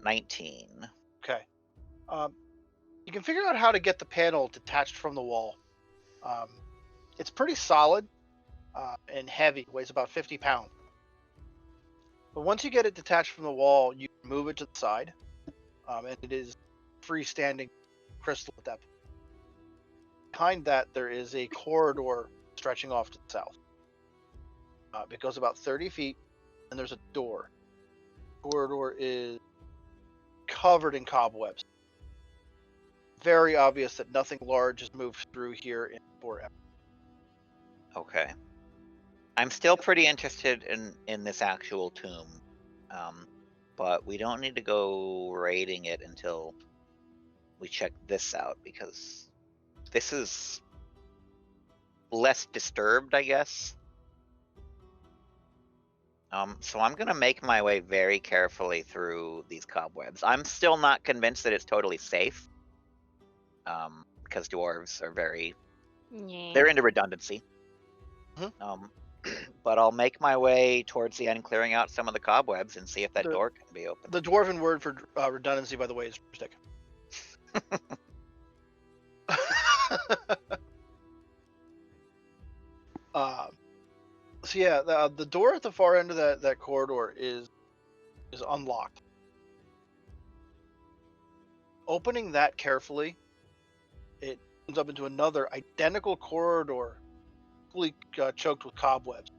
19. Okay. You can figure out how to get the panel detached from the wall. It's pretty solid and heavy, weighs about 50 pounds. But once you get it detached from the wall, you can move it to the side, and it is freestanding crystal at that point. Behind that, there is a corridor stretching off to the south. It goes about 30 feet, and there's a door. The corridor is covered in cobwebs. Very obvious that nothing large has moved through here in forever. Okay. I'm still pretty interested in this actual tomb. But we don't need to go raiding it until we check this out, because this is less disturbed, I guess. So I'm gonna make my way very carefully through these cobwebs. I'm still not convinced that it's totally safe. Because dwarves are Yeah. they're into redundancy. Mhm. But I'll make my way towards the end, clearing out some of the cobwebs and see if that door can be opened. The dwarven word for redundancy, by the way, is stick. So yeah, the door at the far end of that corridor is unlocked. Opening that carefully, it opens up into another identical corridor, fully choked with cobwebs.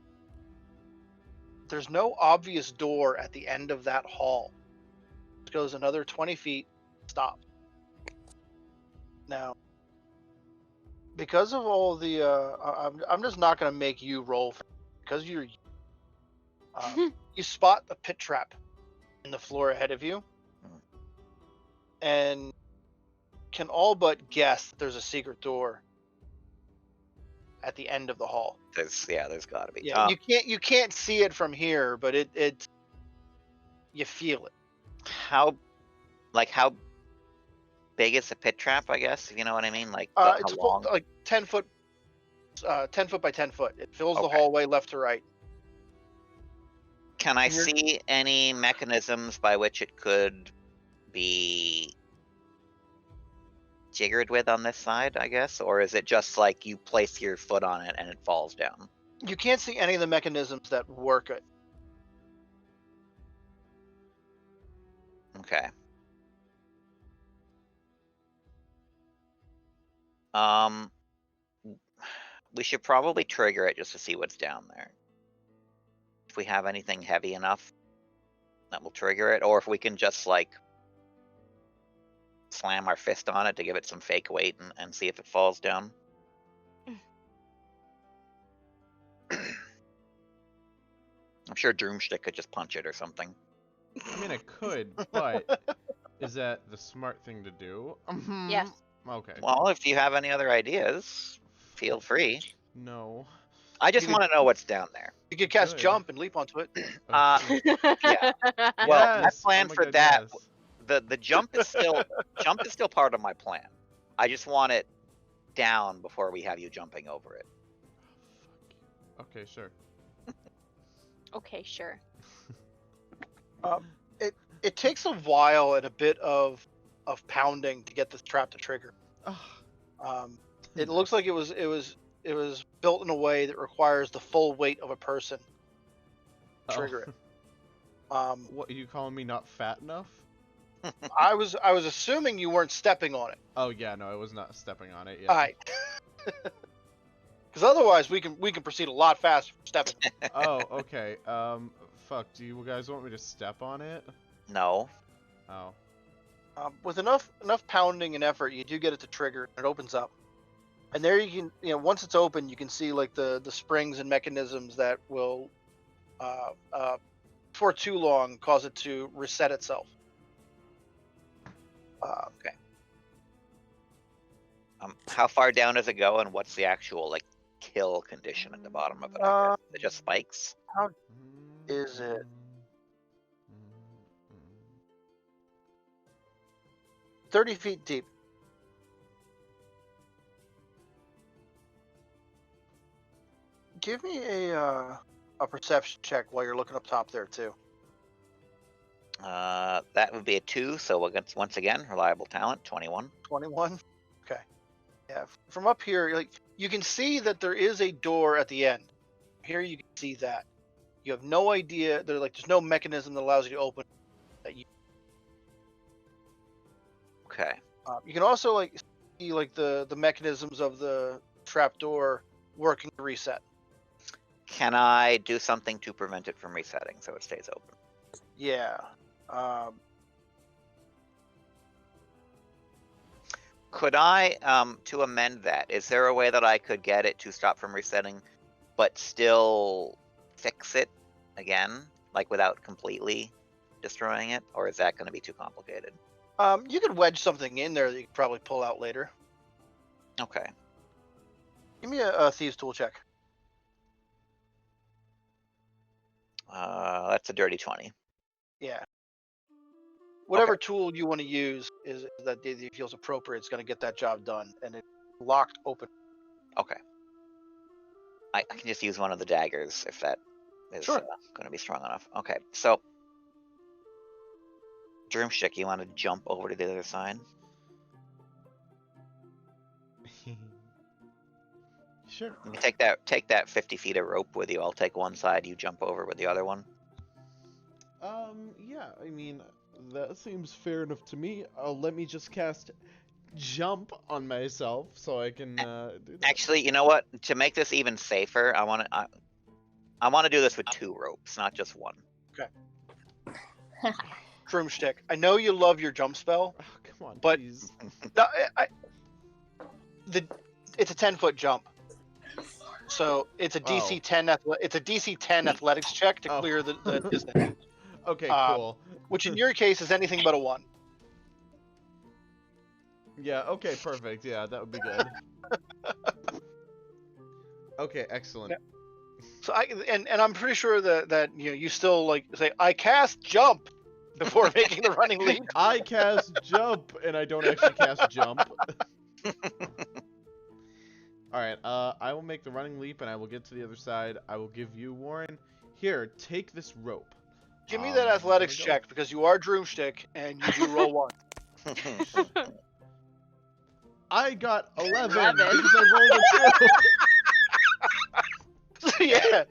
There's no obvious door at the end of that hall. It goes another 20 feet, stops. Now, because of all the, I'm just not going to make you roll because you're. You spot a pit trap in the floor ahead of you, and can all but guess that there's a secret door at the end of the hall. There's got to be. Yeah, you can't see it from here, but it you feel it. How big is a pit trap? I guess, if you know what I mean. Like It's how long? like 10 foot, 10 foot by 10 foot. It fills the Okay. hallway left to right. Can I You're- see any mechanisms by which it could be jiggered with on this side, I guess? Or is it just like you place your foot on it and it falls down? You can't see any of the mechanisms that work it. Okay. We should probably trigger it just to see what's down there. If we have anything heavy enough, that will trigger it, or if we can just like slam our fist on it to give it some fake weight and see if it falls down. I'm sure Droomstick could just punch it or something. I mean, I could, but is that the smart thing to do? Yes. Okay. Well, if you have any other ideas, feel free. No. I just You want to know what's down there. You could cast Good. jump and leap onto it. Uh, Yeah. Well, my Yes! plan Oh my for God, that, yes. the jump is still part of my plan. I just want it down before we have you jumping over it. Okay, sure. Okay, sure. It takes a while and a bit of pounding to get this trap to trigger. It looks like it was built in a way that requires the full weight of a person trigger it. What, are you calling me not fat enough? I was assuming you weren't stepping on it. Oh yeah, no, I was not stepping on it yet. All right. Because otherwise, we can proceed a lot faster from stepping. Oh, okay. Fuck. Do you guys want me to step on it? No. Oh. With enough pounding and effort, you do get it to trigger. It opens up, and there you can, once it's open, you can see like the springs and mechanisms that will, for too long, cause it to reset itself. Okay. How far down does it go, and what's the actual like kill condition at the bottom of it? I guess? It just spikes. Is it? 30 feet deep. Give me a perception check while you're looking up top there too. That would be a 2. So against once again, reliable talent, 21. 21. Okay. Yeah. From up here, like you can see that there is a door at the end. Here you can see that. You have no idea. There's no mechanism that allows you to open that you. Okay. You can also like see like the mechanisms of the trapdoor working to reset. Can I do something to prevent it from resetting so it stays open? Yeah. Could I, to amend that, is there a way that I could get it to stop from resetting, but still fix it again, like without completely destroying it? Or is that going to be too complicated? You could wedge something in there that you could probably pull out later. Okay. Give me a thieves tool check. That's a dirty 20. Yeah. Whatever tool you want to use is that it feels appropriate. It's going to get that job done, and it's locked open. Okay. I can just use one of the daggers if that is Sure. going to be strong enough. Okay, so Droomstick, you want to jump over to the other side? Sure. You can take that 50 feet of rope with you. I'll take one side. You jump over with the other one. Yeah. I mean, that seems fair enough to me. Let me just cast jump on myself so I can do that. Actually, you know what? To make this even safer, I want to do this with 2 ropes, not just one. Droomstick. I know you love your jump spell, Oh, come on, but- please. no, it's a 10-foot jump, so it's a DC Oh. 10. It's a DC 10 athletics check to Oh. clear the distance, Okay, cool. which in your case is anything but a 1. Yeah, okay, perfect. Yeah, that would be good. Okay, excellent. So and I'm pretty sure that you still like say I cast jump before making the running leap. I cast jump, and I don't actually cast jump. Alright, I will make the running leap, and I will get to the other side. I will give you, Warren, here, take this rope. Give me that athletics there we go. check because you are Droomstick and you do roll 1. I got 11 11. because I rolled a 2. So yeah,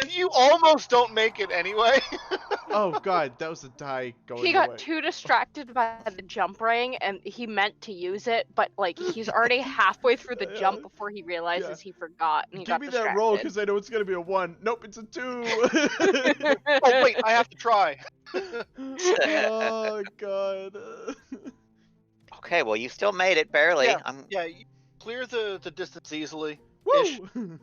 you almost don't make it anyway. Oh god, that was a die going He got away. too distracted by the jump ring, and he meant to use it, but like he's already halfway through the jump before he realizes he forgot, and he Give got me distracted. that roll because I know it's gonna be a 1. Nope, it's a 2. Oh wait, I have to try. Oh god. Okay, well, you still made it, barely. Yeah, you clear the distance easily. Woo!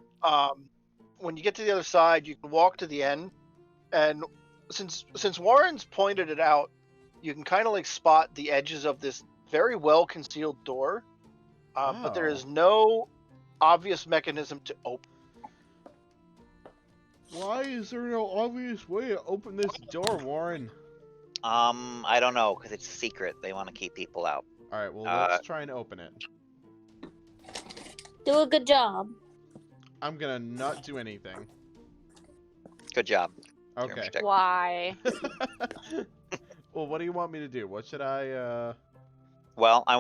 When you get to the other side, you can walk to the end, and since Warren's pointed it out, you can kind of like spot the edges of this very well concealed door, but there is no obvious mechanism to open. Why is there no obvious way to open this door, Warren? I don't know, because it's a secret. They want to keep people out. Alright, well, let's try and open it. Do a good job. I'm gonna not do anything. Good job. Okay. Droomstick. Why? Well, what do you want me to do? What should I, Well, I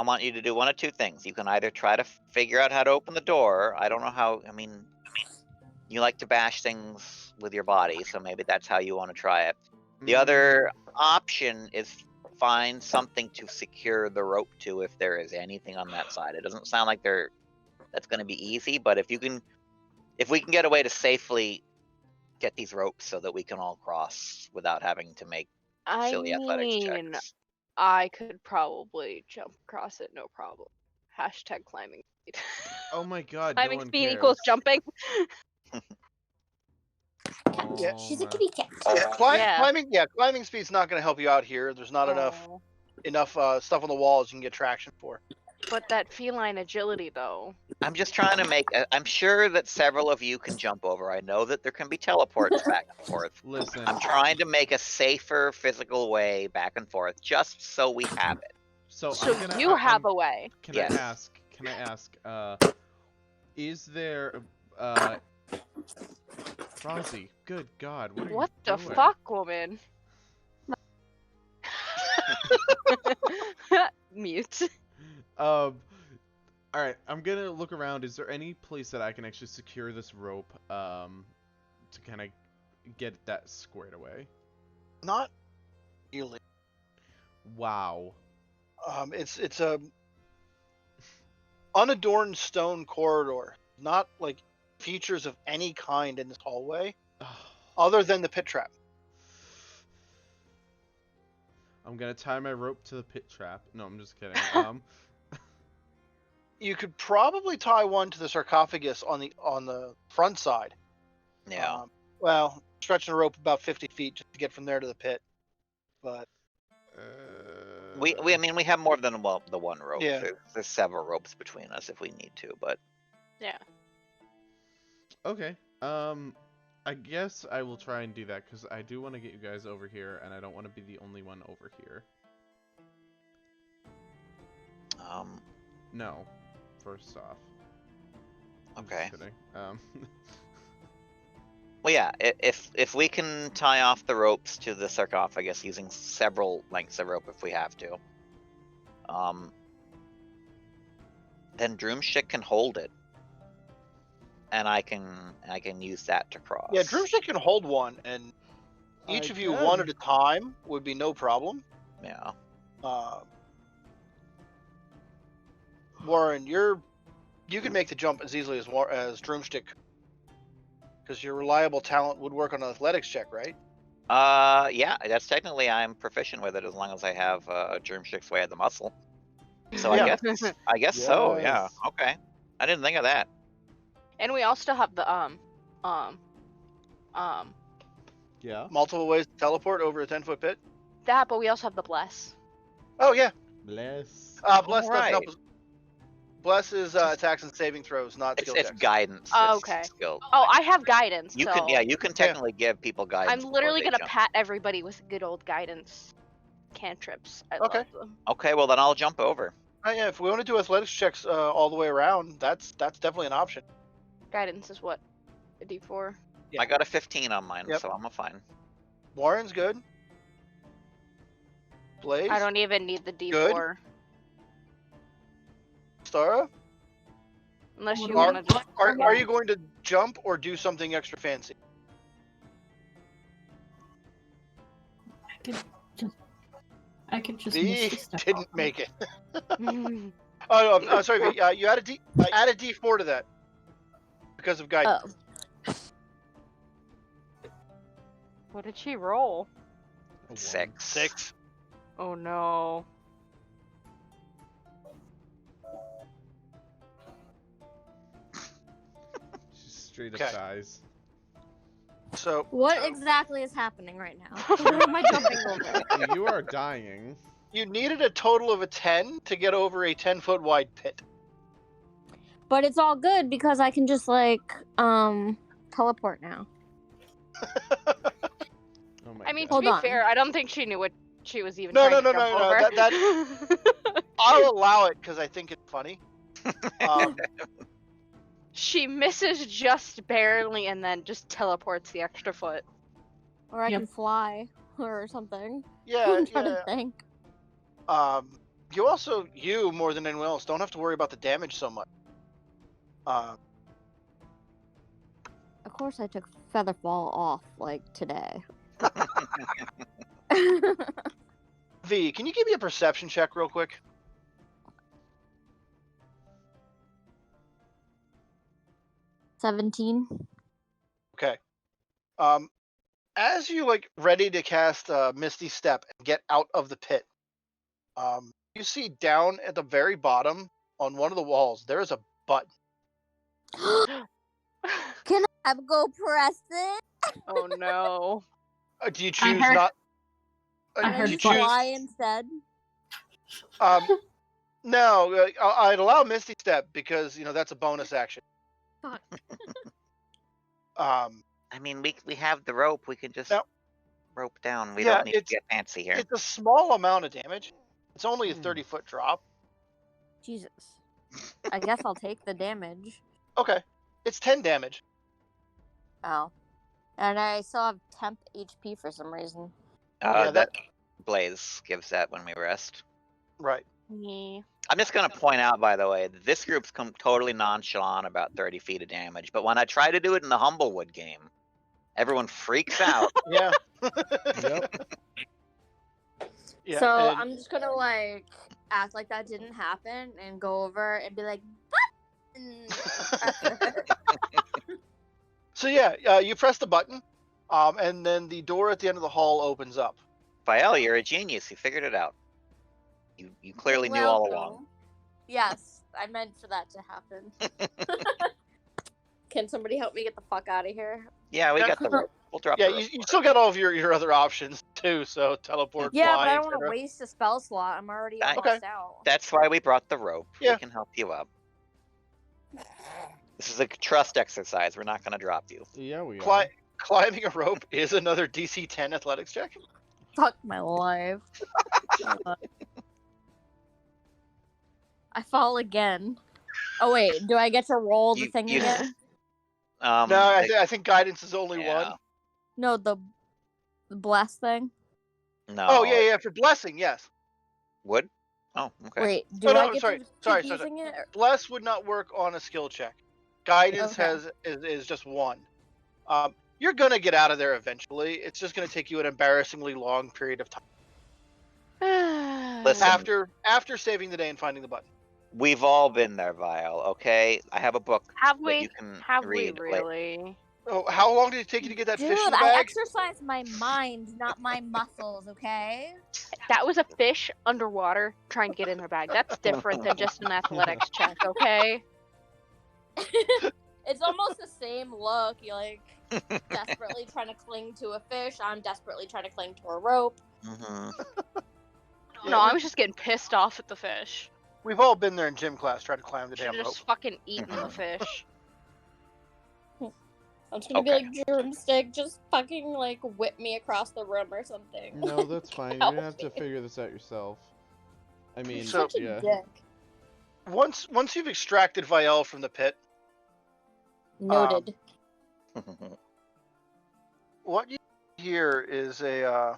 want you to do one of 2 things. You can either try to figure out how to open the door. I don't know how. I mean, you like to bash things with your body, so maybe that's how you want to try it. The other option is find something to secure the rope to if there is anything on that side. It doesn't sound like that's going to be easy, but if we can get a way to safely get these ropes so that we can all cross without having to make silly athletics checks. I could probably jump across it, no problem. Hashtag climbing speed. Oh my god, Climbing no one speed cares. equals jumping. Yeah. She's a my- kitty cat. Yeah, climbing speed's not going to help you out here. There's not enough stuff on the walls you can get traction for. But that feline agility, though. I'm just trying to I'm sure that several of you can jump over. I know that there can be teleports back and forth. Listen, I'm trying to make a safer physical way back and forth just so we have it. so So I'm gonna, you I- have I'm- a way. Can Yes. I ask, is there, Rosie, good god, what are What you the doing? fuck, woman? Mute. Alright, I'm gonna look around. Is there any place that I can actually secure this rope, to kind of get that squared away? Not really. Wow. It's a unadorned stone corridor. Not like features of any kind in this hallway, other than the pit trap. I'm gonna tie my rope to the pit trap. No, I'm just kidding. You could probably tie one to the sarcophagus on the front side. Yeah. Well, stretching the rope about 50 feet just to get from there to the pit. But I mean, we have more than the one rope. Yeah. There's several ropes between us if we need to, but Yeah. Okay. I guess I will try and do that because I do want to get you guys over here, and I don't want to be the only one over here. No. First off. I'm just okay. kidding. Well, yeah. If we can tie off the ropes to the sarcophagus using several lengths of rope, if we have to, then Droomstick can hold it, and I can use that to cross. yeah, Droomstick can hold one, and each of you one at a time would be no problem. Yeah. Warren, you can make the jump as easily as Droomstick, because your reliable talent would work on an athletics check, right? Yeah. That's technically I'm proficient with it as long as I have Droomstick's way of the muscle. So Yeah. I guess so. Yeah. Yes. Okay. I didn't think of that. And we also have the Yeah. Multiple ways to teleport over a 10-foot pit. that, but we also have the bless. Oh yeah, Bless. bless doesn't Alright. help us. Bless is attacks and saving throws, not skill It's checks. guidance. Oh, it's okay. Skill. Oh, I have guidance. You so can technically give people guidance. I'm literally before they gonna jump. pat everybody with good old guidance cantrips. I Okay. love them. Okay, well then I'll jump over. Oh, yeah, if we want to do athletics checks all the way around, that's definitely an option. Guidance is what? A D4? Yeah. I got a 15 on mine, Yep. so I'm fine. Warren's good. Blaze, I don't even need the D4. Good. Stara, Unless you Are- want to just. are you going to jump or do something extra fancy? I could just V misty step didn't off. make it. Oh, no, sorry, V. You add a D4 to that because of guidance. Oh. What did she roll? A 1. 6. 6. Oh no. She's straight up Okay. dies. So What exactly is happening right now? What am I jumping over? You are dying. you needed a total of a 10 to get over a 10-foot wide pit. But it's all good because I can just teleport now. Oh my I mean, god. to be Hold on. fair, I don't think she knew what she was even No, trying no, to no, jump no, over. no, I'll allow it because I think it's funny. She misses just barely and then just teleports the extra foot. Or I Yep. can fly or something. Yeah, I'm trying to yeah. think. You more than anyone else don't have to worry about the damage so much. Of course I took feather fall off like today. V, can you give me a perception check real quick? $17. Okay. As you ready to cast Misty Step and get out of the pit, you see down at the very bottom on one of the walls there is a button. Can I go press it? Oh no. Do you I choose heard- not? I Can heard do you I button. choose? fly instead? No, I'd allow Misty Step because that's a bonus action. Fuck. Um, I mean, we have the rope. We can just Now- rope down. We yeah, don't need to get fancy here. it's a small amount of damage. It's only a 30-foot drop. Jesus. I guess I'll take the damage. Okay, it's 10 damage. Oh. And I still have temp HP for some reason. Yeah, That Blaze gives that when we rest. Right. Yeah. I'm just gonna point out, by the way, that this group's totally nonchalant about 30 feet of damage. But when I try to do it in the Humblewood game, everyone freaks out. Yeah. Yep. Yeah. So and- I'm just gonna act like that didn't happen and go over and be like, button. So yeah, you press the button, and then the door at the end of the hall opens up. Fael, you're a genius. You figured it out. You clearly knew all along. Yes, I meant for that to happen. Can somebody help me get the fuck out of here? Yeah, we Yeah. got the rope. We'll drop Yeah, the rope. you still got all of your other options too. So teleport, Yeah, fly, but I don't want etc. to waste a spell slot. I'm already Okay. almost out. That's why we brought the rope. Yeah. We can help you up. This is a trust exercise. We're not gonna drop you. Yeah, we are. Climbing a rope is another DC 10 athletics check. Fuck my life. I fall again. Oh wait, do I get to roll the thing again? No, I think guidance is only one. No, the bless thing. No. Oh yeah, for blessing, yes. Would? Oh, okay. Wait, do Oh, no, I get sorry, to keep sorry. using it? Bless would not work on a skill check. Guidance Okay. is just one. You're gonna get out of there eventually. It's just gonna take you an embarrassingly long period of time Listen. after saving the day and finding the button. We've all been there, Vile. Okay, I have a book Have that we? you can Have we read. later. really? Oh, how long did it take you to get that Dude, fish in the I bag? exercise my mind, not my muscles, okay? That was a fish underwater trying to get in her bag. That's different than just an athletics check, okay? It's almost the same look. You're desperately trying to cling to a fish. I'm desperately trying to cling to a rope. Mhm. Yeah, No, I was just getting pissed off at the fish. We've all been there in gym class trying to climb the Should damn rope. just fucking eaten the fish. I'm just gonna Okay. be like, Drumstick, just fucking whip me across the room or something. No, that's fine. You're Help gonna have to me. figure this out yourself. I mean, You're So- such a yeah. dick. Once you've extracted Viel from the pit, Noted. what you hear is a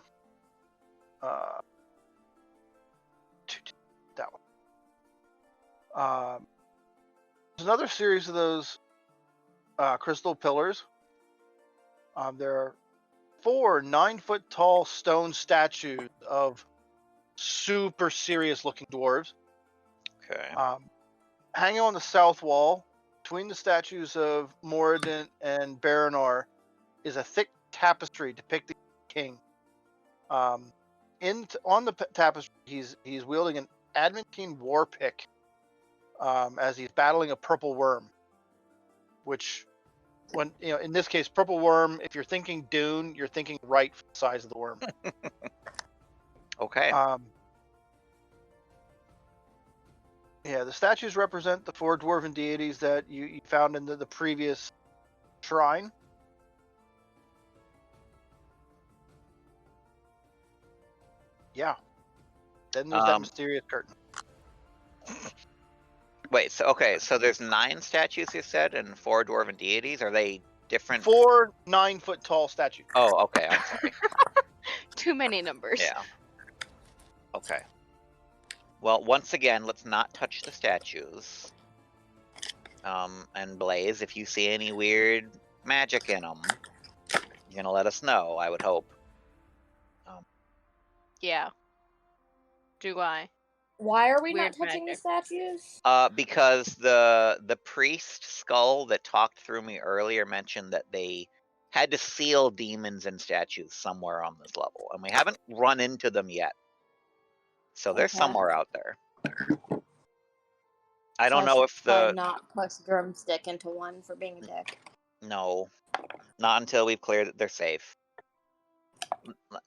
that one. There's another series of those crystal pillars. There are 4 9-foot tall stone statues of super serious looking dwarves. Okay. Hanging on the south wall, between the statues of Moradin and Baranar, is a thick tapestry depicting the king. On the tapestry, he's wielding an adamantine war pick as he's battling a purple worm. Which, when in this case, purple worm. If you're thinking Dune, you're thinking right for the size of the worm. Okay. Yeah, the statues represent the 4 dwarven deities that you found in the previous shrine. Yeah. Then there's that mysterious curtain. Wait. So there's 9 statues you said, and 4 dwarven deities. Are they different? 4 9-foot tall statues. Oh, okay. I'm sorry. Too many numbers. Yeah. Okay. Well, once again, let's not touch the statues. And Blaze, if you see any weird magic in them, You're gonna let us know, I would hope. Yeah. Do I? Why are we Weird not touching magic. the statues? Because the priest skull that talked through me earlier mentioned that they had to seal demons and statues somewhere on this level, and we haven't run into them yet. So they're Okay. somewhere out there. I So don't know should if probably the not push Drumstick into one for being a dick. no, not until we've cleared that they're safe.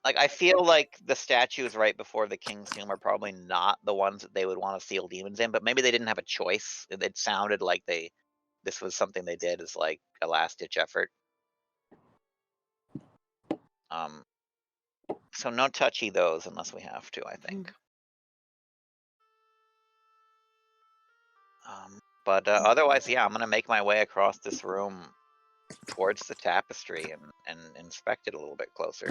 Like I feel like the statues right before the King's Tomb are probably not the ones that they would want to seal demons in, but maybe they didn't have a choice. It sounded like this was something they did as like a last ditch effort. So no touchy those unless we have to, I think. But otherwise, yeah, I'm gonna make my way across this room towards the tapestry and inspect it a little bit closer.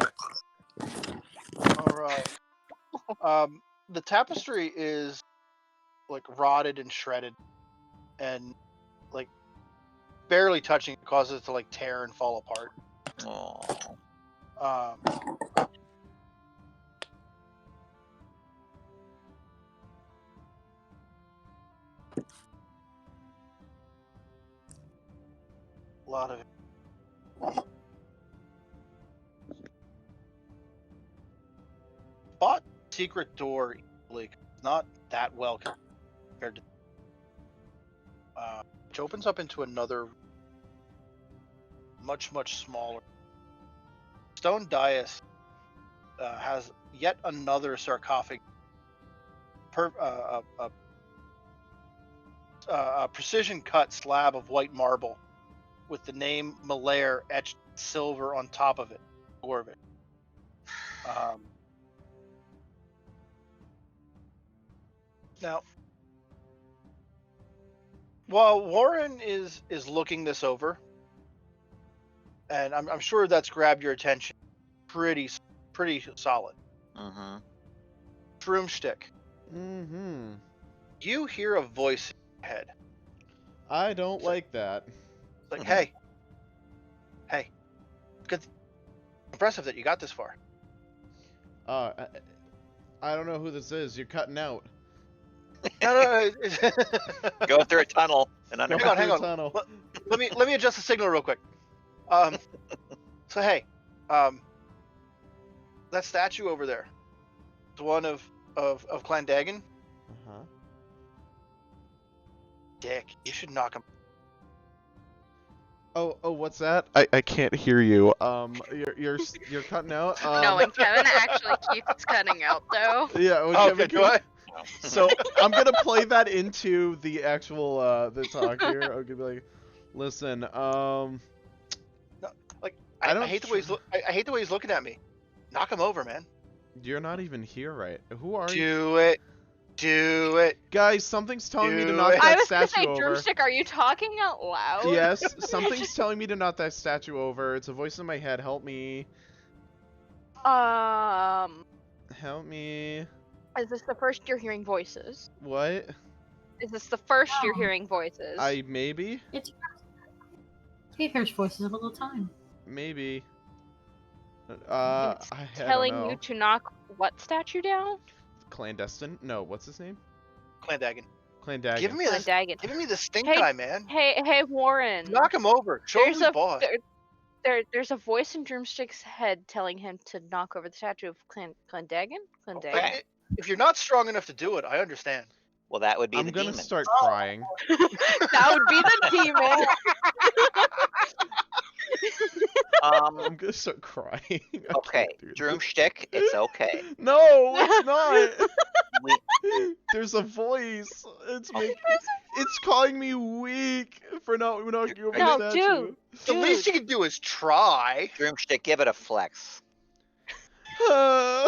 All right. The tapestry is like rotted and shredded, and like barely touching it causes it to like tear and fall apart. Oh, Um, a lot of it. Spot secret door easily. It's not that well compared to, which opens up into another much smaller stone dais. Has yet another sarcophagus, a precision cut slab of white marble with the name Malaire etched silver on top of it. Dwarvish. Now, while Warren is looking this over, and I'm sure that's grabbed your attention, pretty solid. mm-hmm. Broomstick. Mm-hmm. You hear a voice in your head. I don't So- like that. It's like, hey, good, impressive that you got this far. I don't know who this is. You're cutting out. No. Go through a tunnel and Go under. Hang on, through hang a on. tunnel. Let me adjust the signal real quick. So hey, that statue over there, the one of Clandagan. Uh-huh. Dick, you should knock him. Oh, what's that? I can't hear you. You're cutting out. No, and Kevin actually keeps cutting out though. Yeah. Well, Oh, Kevin, okay, do I? So I'm gonna play that into the actual the talk here. I'm gonna be like, listen, No, like I don't I hate the way I hate the way he's looking at me. Knock him over, man. you're not even here, right? Who are you? Do it. Do it. Guys, something's telling me to Do knock it. I that was gonna statue say, over. Drumstick, are you talking out loud? Yes, something's telling me to knock that statue over. It's a voice in my head. Help me. Help me. Is this the first you're hearing voices? What? Is this the first you're No. hearing voices? Maybe? He hears voices all the time. Maybe. It's I don't telling know. you to knock what statue down? Clandestine? No, what's his name? Clandagan. Clandagan. Give me this. Dagon. Give me the stink Hey, eye, man. Hey, Warren. Knock him over. Show him There's who's a boss. there's a voice in Drumstick's head telling him to knock over the statue of Clandagan. Clandagan. Okay. If you're not strong enough to do it, I understand. Well, that would be I'm the gonna demon. start crying. That would be the demon. I'm gonna start crying. I Okay, can't do this. Drumstick, it's okay. No, it's not. We, There's a voice. It's calling me weak for not knocking over No, the statue. The least you can do is try. Drumstick, give it a flex. Yeah,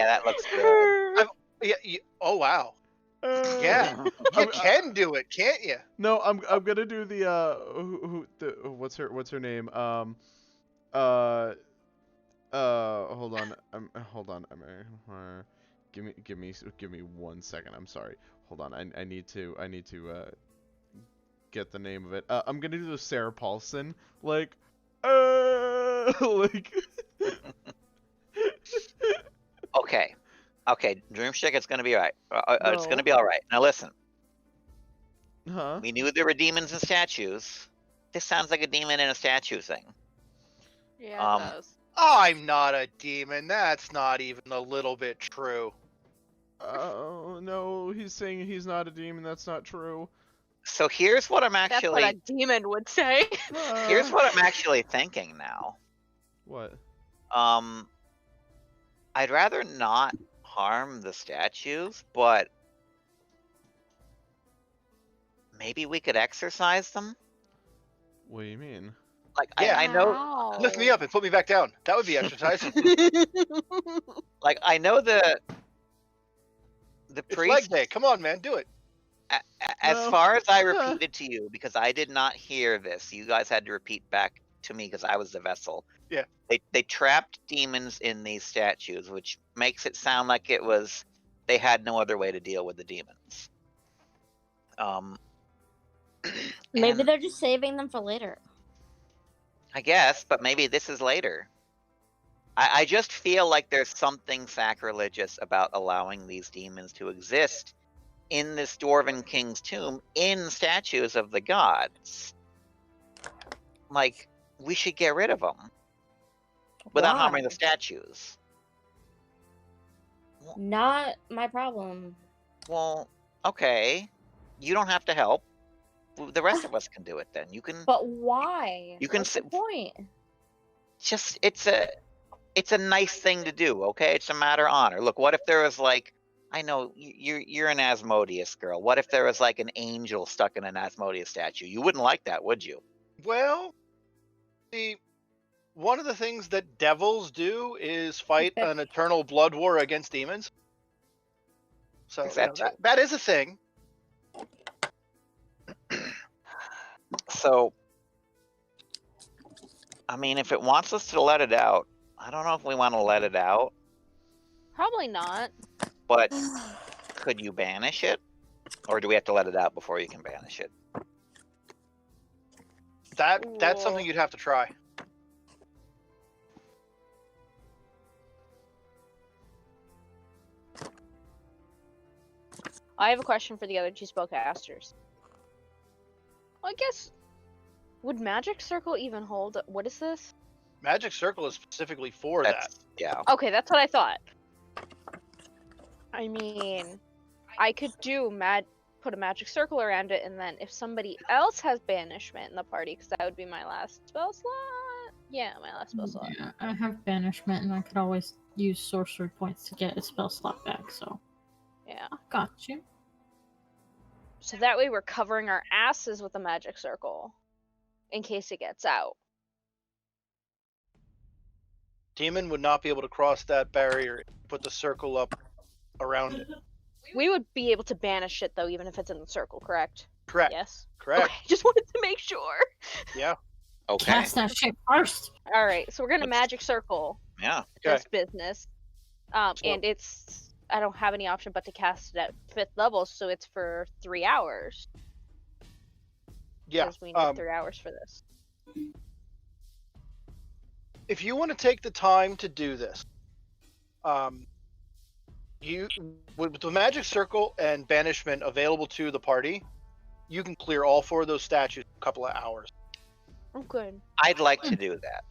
that looks good. Oh wow. Yeah. You I'm- can do it, can't you? No, I'm gonna do the what's her name? Hold on. Hold on. Give me 1 second. I'm sorry. Hold on. I need to get the name of it. I'm gonna do the Sarah Paulson like like, Okay. Okay, Dreamstick, it's gonna be alright. It's No. gonna be alright. Now listen, huh? we knew there were demons and statues. This sounds like a demon and a statue thing. Yeah, Um, it does. I'm not a demon. That's not even a little bit true. Oh no, he's saying he's not a demon. That's not true. So here's what I'm That's what a actually demon would say. here's what I'm actually thinking now. What? I'd rather not harm the statues, but maybe we could exercise them. What do you mean? Like Yeah. I know, Wow. Lift me up and put me back down. That would be exercise. like I know the It's priest. leg day. Come on, man, do it. As Well, far as I repeated to you, because I did not hear this, you guys had to repeat back to me because I was the vessel. Yeah. They trapped demons in these statues, which makes it sound like it was they had no other way to deal with the demons. Maybe and they're just saving them for later. I guess, but maybe this is later. I just feel like there's something sacrilegious about allowing these demons to exist in this Dwarven King's tomb in statues of the gods. Like, we should get rid of them without Why? harming the statues. Not my problem. Well, okay. You don't have to help. The rest of us can do it then. You can But why? You can What's the sit- point? just it's a nice thing to do, okay? It's a matter of honor. Look, what if there was like I know you're an Asmodeus girl. What if there was like an angel stuck in an Asmodeus statue? You wouldn't like that, would you? Well, see, one of the things that devils do is fight an eternal blood war against demons. So Is that true? that is a thing. So, I mean, if it wants us to let it out, I don't know if we want to let it out, Probably not. but could you banish it? Or do we have to let it out before you can banish it? That's something Well- you'd have to try. I have a question for the other two spellcasters. Well, I guess would Magic Circle even hold? What is this? Magic Circle is specifically for that. That's yeah. Okay, that's what I thought. I mean, I could put a magic circle around it, and then if somebody else has banishment in the party, because that would be my last spell slot. Yeah, my last spell slot. Yeah, I have banishment, and I could always use sorcery points to get a spell slot back. So Yeah. got you. So that way we're covering our asses with a magic circle, in case it gets out. Demon would not be able to cross that barrier. Put the circle up around it. We would be able to banish it though, even if it's in the circle, correct? Correct. Yes. Correct. Okay, just wanted to make sure. Yeah. Okay. Cast that shit first. All right, so we're gonna Let's- magic circle Yeah. Okay. this business, So- and I don't have any option but to cast it at 5th level, so it's for 3 hours. Yeah. Because we need 3 hours for this. If you want to take the time to do this, you with the magic circle and banishment available to the party, you can clear all 4 of those statues in a couple of hours. Oh, good. I'd like to do that.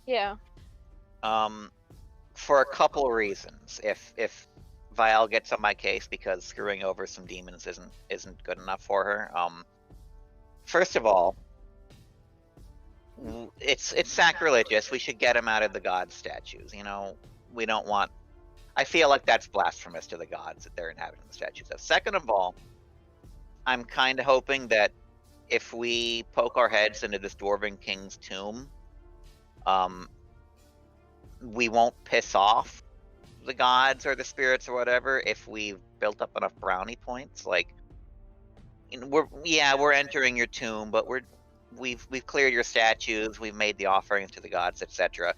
Yeah. For a couple reasons. If Vial gets on my case because screwing over some demons isn't good enough for her. First of all, it's sacrilegious. We should get him out of the god statues. You know, we don't want. I feel like that's blasphemous to the gods that they're inhabiting the statues of. Second of all, I'm kind of hoping that if we poke our heads into this Dwarven King's tomb, we won't piss off the gods or the spirits or whatever if we've built up enough brownie points. Like, we're entering your tomb, but we've cleared your statues, we've made the offerings to the gods, etc.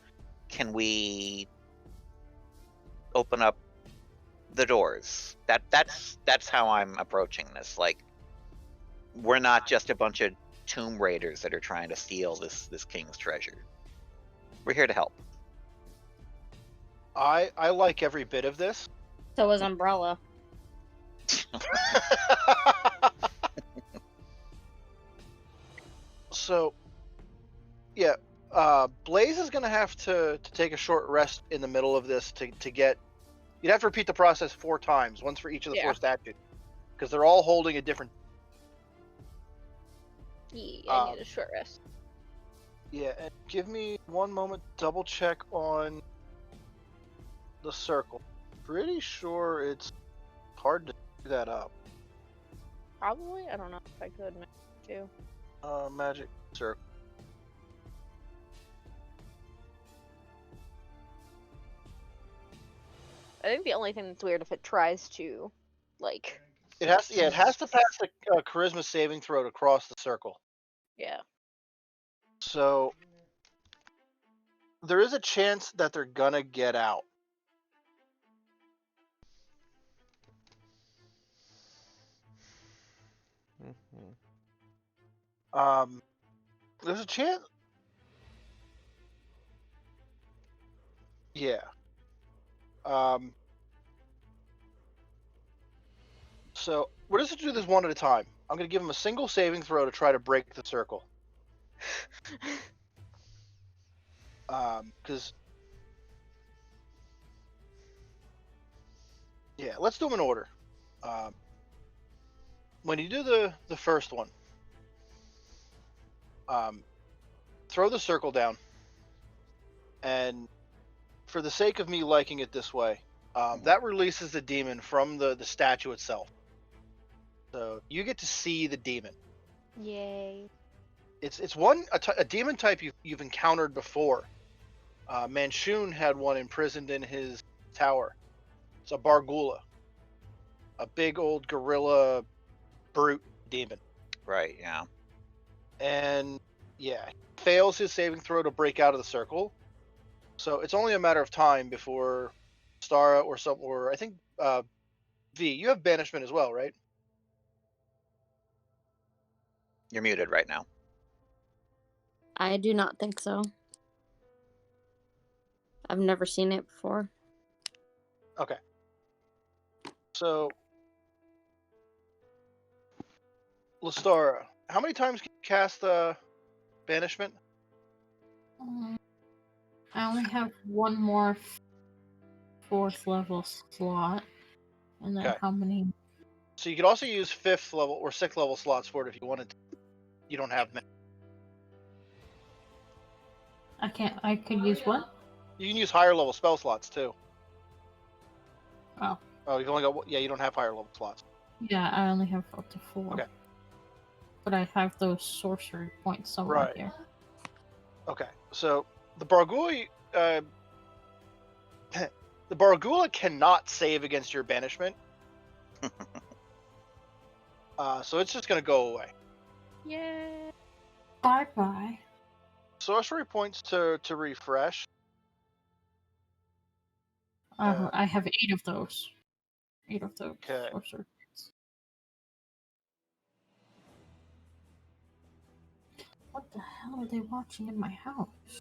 Can we open up the doors? That's how I'm approaching this. Like, we're not just a bunch of tomb raiders that are trying to steal this king's treasure. We're here to help. I like every bit of this. So is Umbrella. So, yeah, Blaze is gonna have to take a short rest in the middle of this to get. You'd have to repeat the process 4 times, once for each of the 4 statues, because they're all holding a different. Yeah, I need a short rest. Yeah, and give me one moment. Double check on the circle. Pretty sure it's hard to do that up. Probably. I don't know if I could too. Magic circle. I think the only thing that's weird if it tries to, like. It has to pass the charisma saving throw to cross the circle. Yeah. So there is a chance that they're gonna get out. There's a chance. Yeah. So we're just gonna do this one at a time. I'm gonna give him a single saving throw to try to break the circle. Because yeah, let's do them in order. When you do the first one, throw the circle down, and for the sake of me liking it this way, that releases the demon from the statue itself. So you get to see the demon. Yay. It's a demon type you've encountered before. Manchun had one imprisoned in his tower. It's a Bargula, a big old gorilla brute demon. Right, yeah. And yeah, he fails his saving throw to break out of the circle. So it's only a matter of time before Stara or I think V, you have banishment as well, right? You're muted right now. I do not think so. I've never seen it before. Okay. So, Lestara, how many times can you cast banishment? I only have one more 4th level slot. And then Okay. how many? So you could also use 5th level or 6th level slots for it if you wanted to. You don't have many. I could use what? You can use higher level spell slots too. Oh. Oh, you've only got you don't have higher level slots. Yeah, I only have up to 4. Okay. But I have those sorcery points somewhere Right. here. Okay. So the Bargula the Bargula cannot save against your banishment. So it's just gonna go away. Yay. Bye-bye. Sorcery points to refresh. I have 8 of those. 8 of those Okay. sorcery points. What the hell are they watching in my house?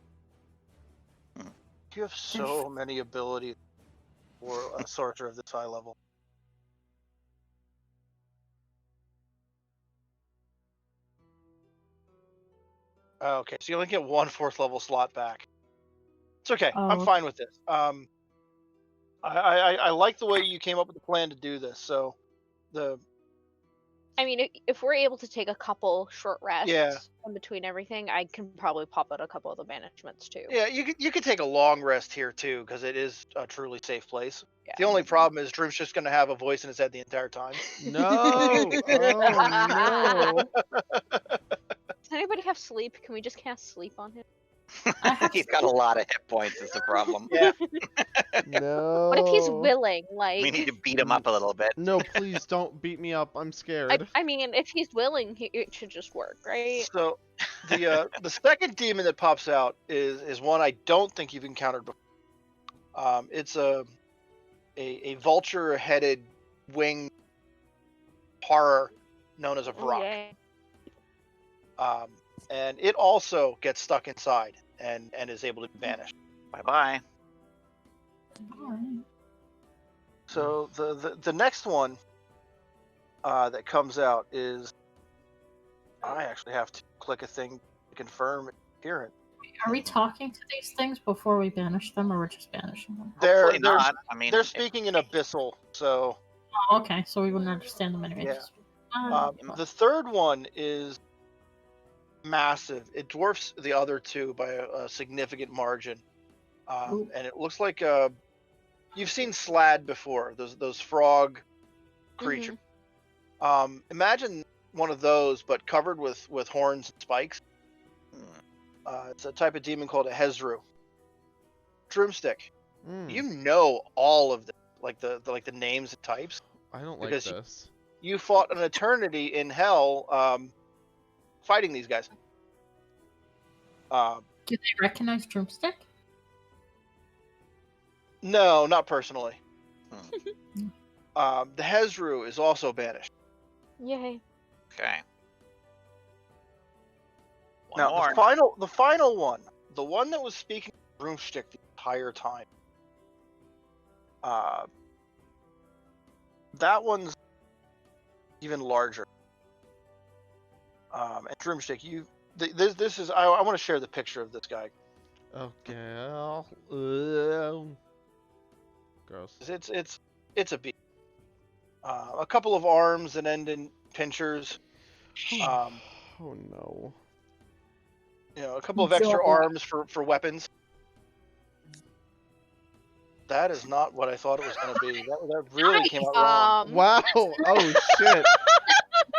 You have so many abilities for a sorcerer of this high level. Okay, so you only get 1 4th level slot back. It's okay. I'm fine with this. I like the way you came up with the plan to do this. So, I mean, if we're able to take a couple short rests Yeah. in between everything, I can probably pop out a couple of the managements too. yeah, you could take a long rest here too because it is a truly safe place. Yeah. The only problem is Drew's just gonna have a voice in his head the entire time. No! Oh Does anybody have sleep? Can we just cast sleep on him? He's got a lot of hit points is the problem. Yeah. no! No. What if he's willing? Like, We need to beat him up a little bit. No, please don't beat me up. I'm scared. I mean, if he's willing, it should just work, right? So, the second demon that pops out is one I don't think you've encountered before. It's a vulture-headed winged horror known as a Brock. Yay. And it also gets stuck inside. and is able to vanish. Bye-bye. Alright. So the next one that comes out is, I actually have to click a thing to confirm appearance. Are we talking to these things before we banish them, or we're just banishing them? Hopefully not. I mean, They're speaking in Abyssal, so Oh, okay, so we wouldn't understand them anyway. yeah. The third one is massive. It dwarfs the other two by a significant margin, and it looks like you've seen Slad before. Those frog creatures. Imagine one of those, but covered with horns and spikes. It's a type of demon called a Hezru. Drumstick. You know all of them, like the names and types. I don't like because this. You fought an eternity in hell, fighting these guys. Do they recognize Drumstick? No, not personally. The Hezru is also banished. Yay. Okay. One Now more. the final one, the one that was speaking Broomstick the entire time. That one's even larger. And Broomstick, this is I want to share the picture of this guy. Okay. Gross. It's a beast. A couple of arms that end in pinchers. Oh no. A couple of extra arms for weapons. That is not what I thought it was going to be. That really came out wrong. Wow. Oh shit.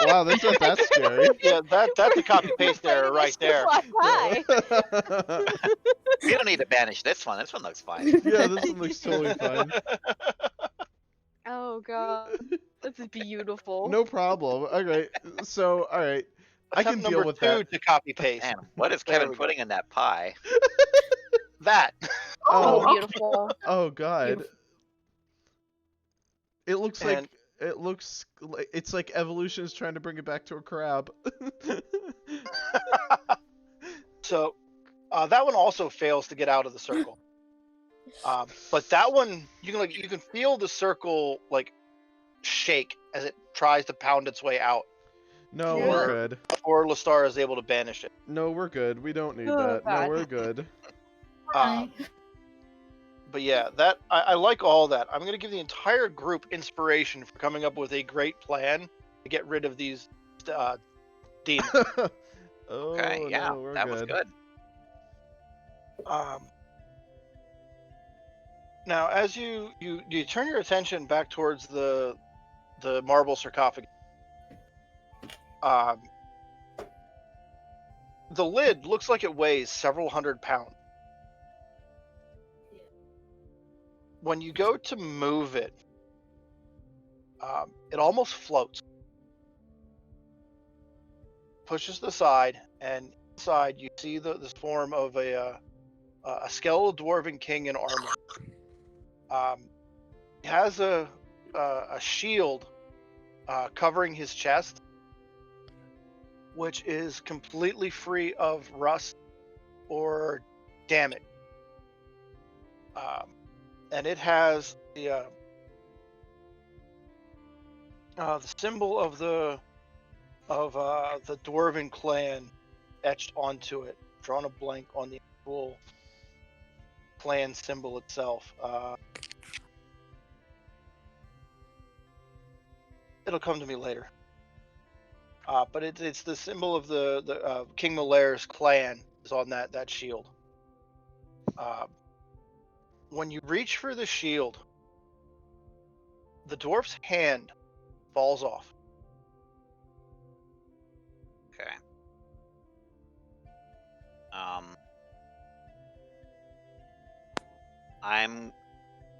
Wow, that's not that scary. Yeah, that's a copy paste error right there. Why? We don't need to banish this one. This one looks fine. Yeah, this one looks totally fine. Oh god, that's beautiful. No problem. Okay, so all right, I can deal with number 2 that. to copy paste. Man, what is Kevin putting in that pie? That. Oh, Oh, beautiful. oh god. Beautiful. It looks like it's like evolution is trying to bring it back to a crab. So, that one also fails to get out of the circle. But that one, you can feel the circle like shake as it tries to pound its way out. No, Yeah. we're good. Or Lestar is able to banish it. No, we're good. We don't need Oh, that. No, God. we're good. But yeah, I like all that. I'm going to give the entire group inspiration for coming up with a great plan to get rid of these demons. Oh, Okay, yeah, no, we're that good. was good. Now, as you turn your attention back towards the marble sarcophagus, the lid looks like it weighs several hundred pounds. When you go to move it, it almost floats. Pushes to the side, and inside you see this form of a skeletal dwarven king in armor. He has a shield covering his chest, which is completely free of rust or damage. And it has the symbol of the dwarven clan etched onto it. Drawn a blank on the actual clan symbol itself. It'll come to me later. But it's the symbol of the King Malair's clan is on that shield. When you reach for the shield, the dwarf's hand falls off. Okay.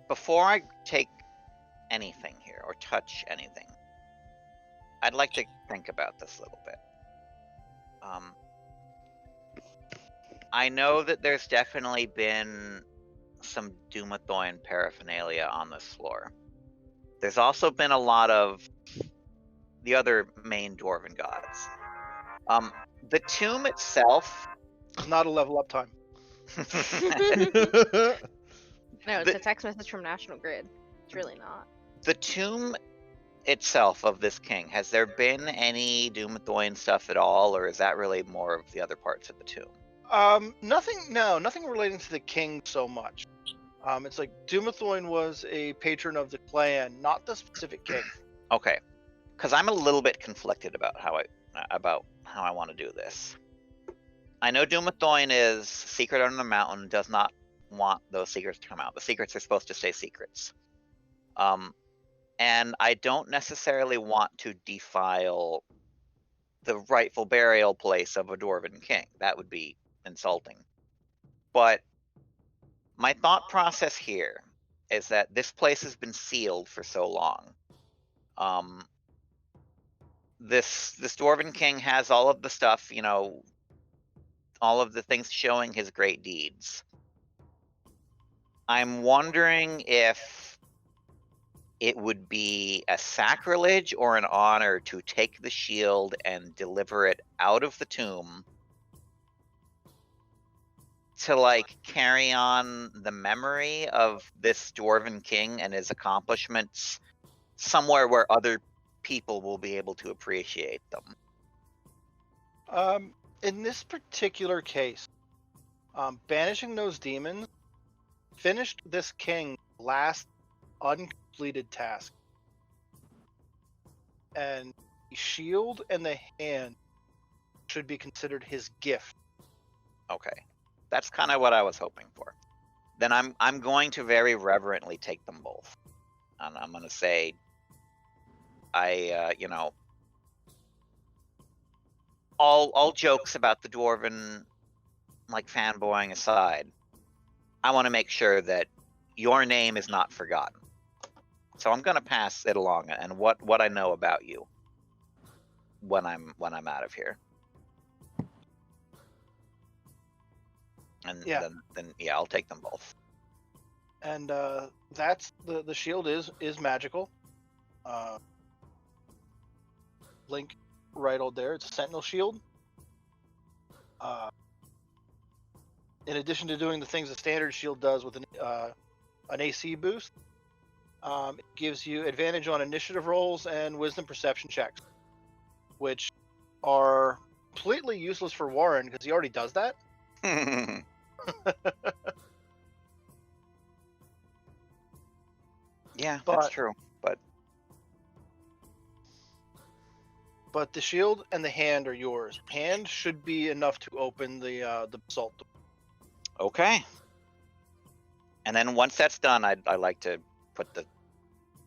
Before I take anything here or touch anything, I'd like to think about this a little bit. I know that there's definitely been some Doomathoin paraphernalia on this floor. There's also been a lot of the other main dwarven gods. The tomb itself, Not a level up time. No, it's a text message from National Grid. It's really not. The tomb itself of this king, has there been any Doomthoin stuff at all, or is that really more of the other parts of the tomb? Nothing relating to the king so much. It's like Doomthoin was a patron of the clan, not the specific king. Okay, because I'm a little bit conflicted about how I want to do this. I know Doomthoin is secret under the mountain, does not want those secrets to come out. The secrets are supposed to stay secrets. And I don't necessarily want to defile the rightful burial place of a Dwarven king. That would be insulting. But my thought process here is that this place has been sealed for so long. This Dwarven king has all of the stuff, all of the things showing his great deeds. I'm wondering if it would be a sacrilege or an honor to take the shield and deliver it out of the tomb to carry on the memory of this Dwarven king and his accomplishments somewhere where other people will be able to appreciate them. In this particular case, banishing those demons finished this king's last uncompleted task. And the shield and the hand should be considered his gift. Okay. That's kind of what I was hoping for. Then I'm going to very reverently take them both. And I'm going to say, all jokes about the Dwarven, fanboying aside, I want to make sure that your name is not forgotten. So I'm going to pass it along and what I know about you when I'm out of here. And then I'll take them both. And that's the shield is magical. Link right out there. It's a sentinel shield. In addition to doing the things a standard shield does with an AC boost, it gives you advantage on initiative rolls and wisdom perception checks, which are completely useless for Warren because he already does that. Yeah, that's true. But the shield and the hand are yours. Hand should be enough to open the basalt door. Okay. And then once that's done, I'd like to put the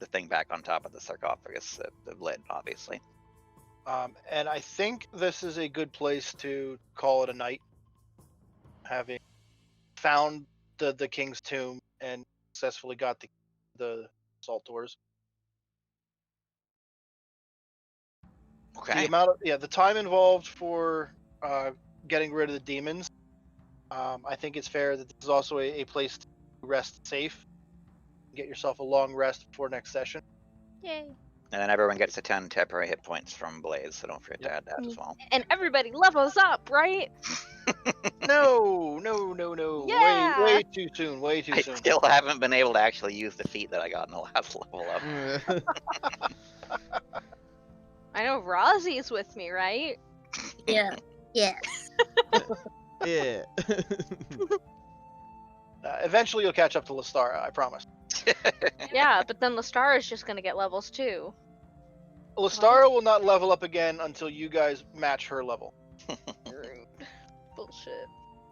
thing back on top of the sarcophagus, the lid, obviously. And I think this is a good place to call it a night, having found the king's tomb and successfully got the basalt doors. Okay. The time involved for getting rid of the demons. I think it's fair that this is also a place to rest safe. Get yourself a long rest before next session. Yay. And then everyone gets a 10 temporary hit points from Blaze, so don't forget to add that as well. And everybody levels up, right? No. Yeah. Way too soon. I still haven't been able to actually use the feat that I got in the last level up. I know Rozzie's with me, right? Yeah. Yeah. Yeah. Eventually you'll catch up to Lestara, I promise. Yeah, but then Lestara is just gonna get levels too. Lestara will not level up again until you guys match her level. Rude. Bullshit.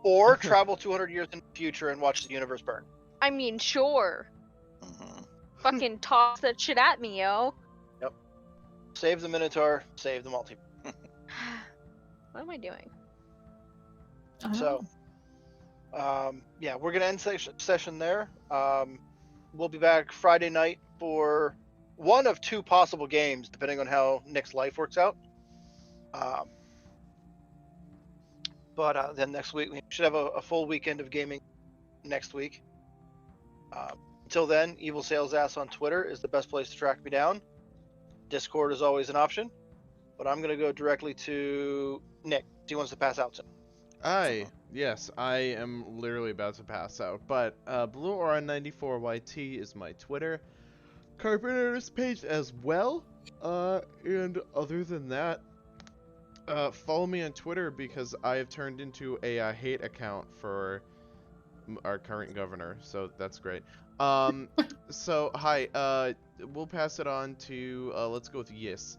Or travel 200 years in the future and watch the universe burn. I mean, sure. Mhm. Fucking toss that shit at me, yo. Yep. Save the Minotaur, save the multi. What am I doing? So, we're gonna end session there. We'll be back Friday night for one of two possible games, depending on how Nick's life works out. But then next week we should have a full weekend of gaming next week. Until then, Evil Sales Ass on Twitter is the best place to track me down. Discord is always an option, but I'm gonna go directly to Nick. He wants to pass out soon. Yes, I am literally about to pass out. But Blue Aura 94YT is my Twitter. Carpe Nerdus page as well. And other than that, follow me on Twitter because I have turned into a hate account for our current governor, so that's great. So hi, we'll pass it on to let's go with Yes.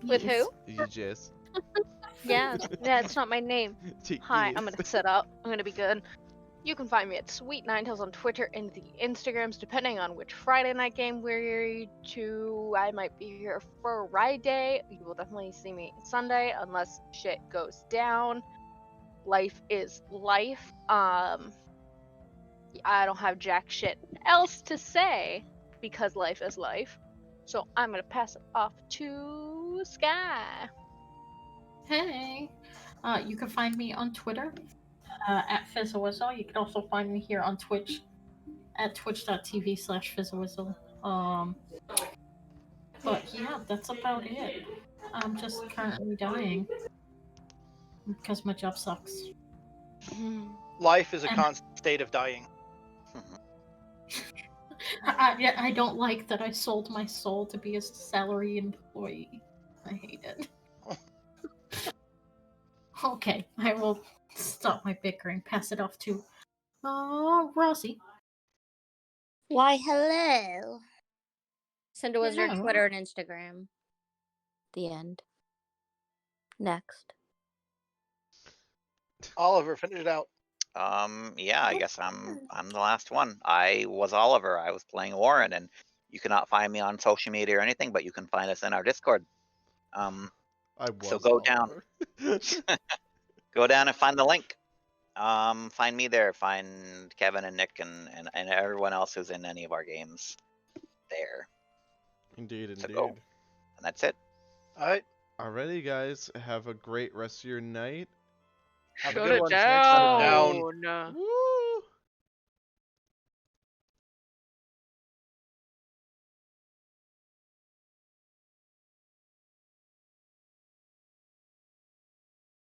With who? Yes. Yes, that's not my name. Hi, Yes. I'm gonna set up. I'm gonna be good. You can find me at Sweet Ninetales on Twitter and the Instagrams, depending on which Friday night game we're to. I might be here Friday. You will definitely see me Sunday, unless shit goes down. Life is life. I don't have jack shit else to say because life is life. So I'm gonna pass it off to Sky. Hey. You can find me on Twitter at Fizzlewizzle. You can also find me here on Twitch at twitch.tv/Fizzlewizzle. But yeah, that's about it. I'm just currently dying because my job sucks. Life is a And- constant state of dying. I don't like that I sold my soul to be a salary employee. I hate it. Okay, I will stop my bickering. Pass it off to Rossi. Why, hello. Send a wizard Hello. Twitter and Instagram. The end. Next. Oliver, finish it out. Yeah, I guess I'm the last one. I was Oliver. I was playing Warren, and you cannot find me on social media or anything, but you can find us in our Discord. I was So go down. Go down and find the link. Find me there. Find Kevin and Nick and everyone else who's in any of our games there. Indeed, So indeed. go. And that's it. All right. Alrighty, guys. Have a great rest of your night. Have a Shut good it one. Thanks for down. Woo!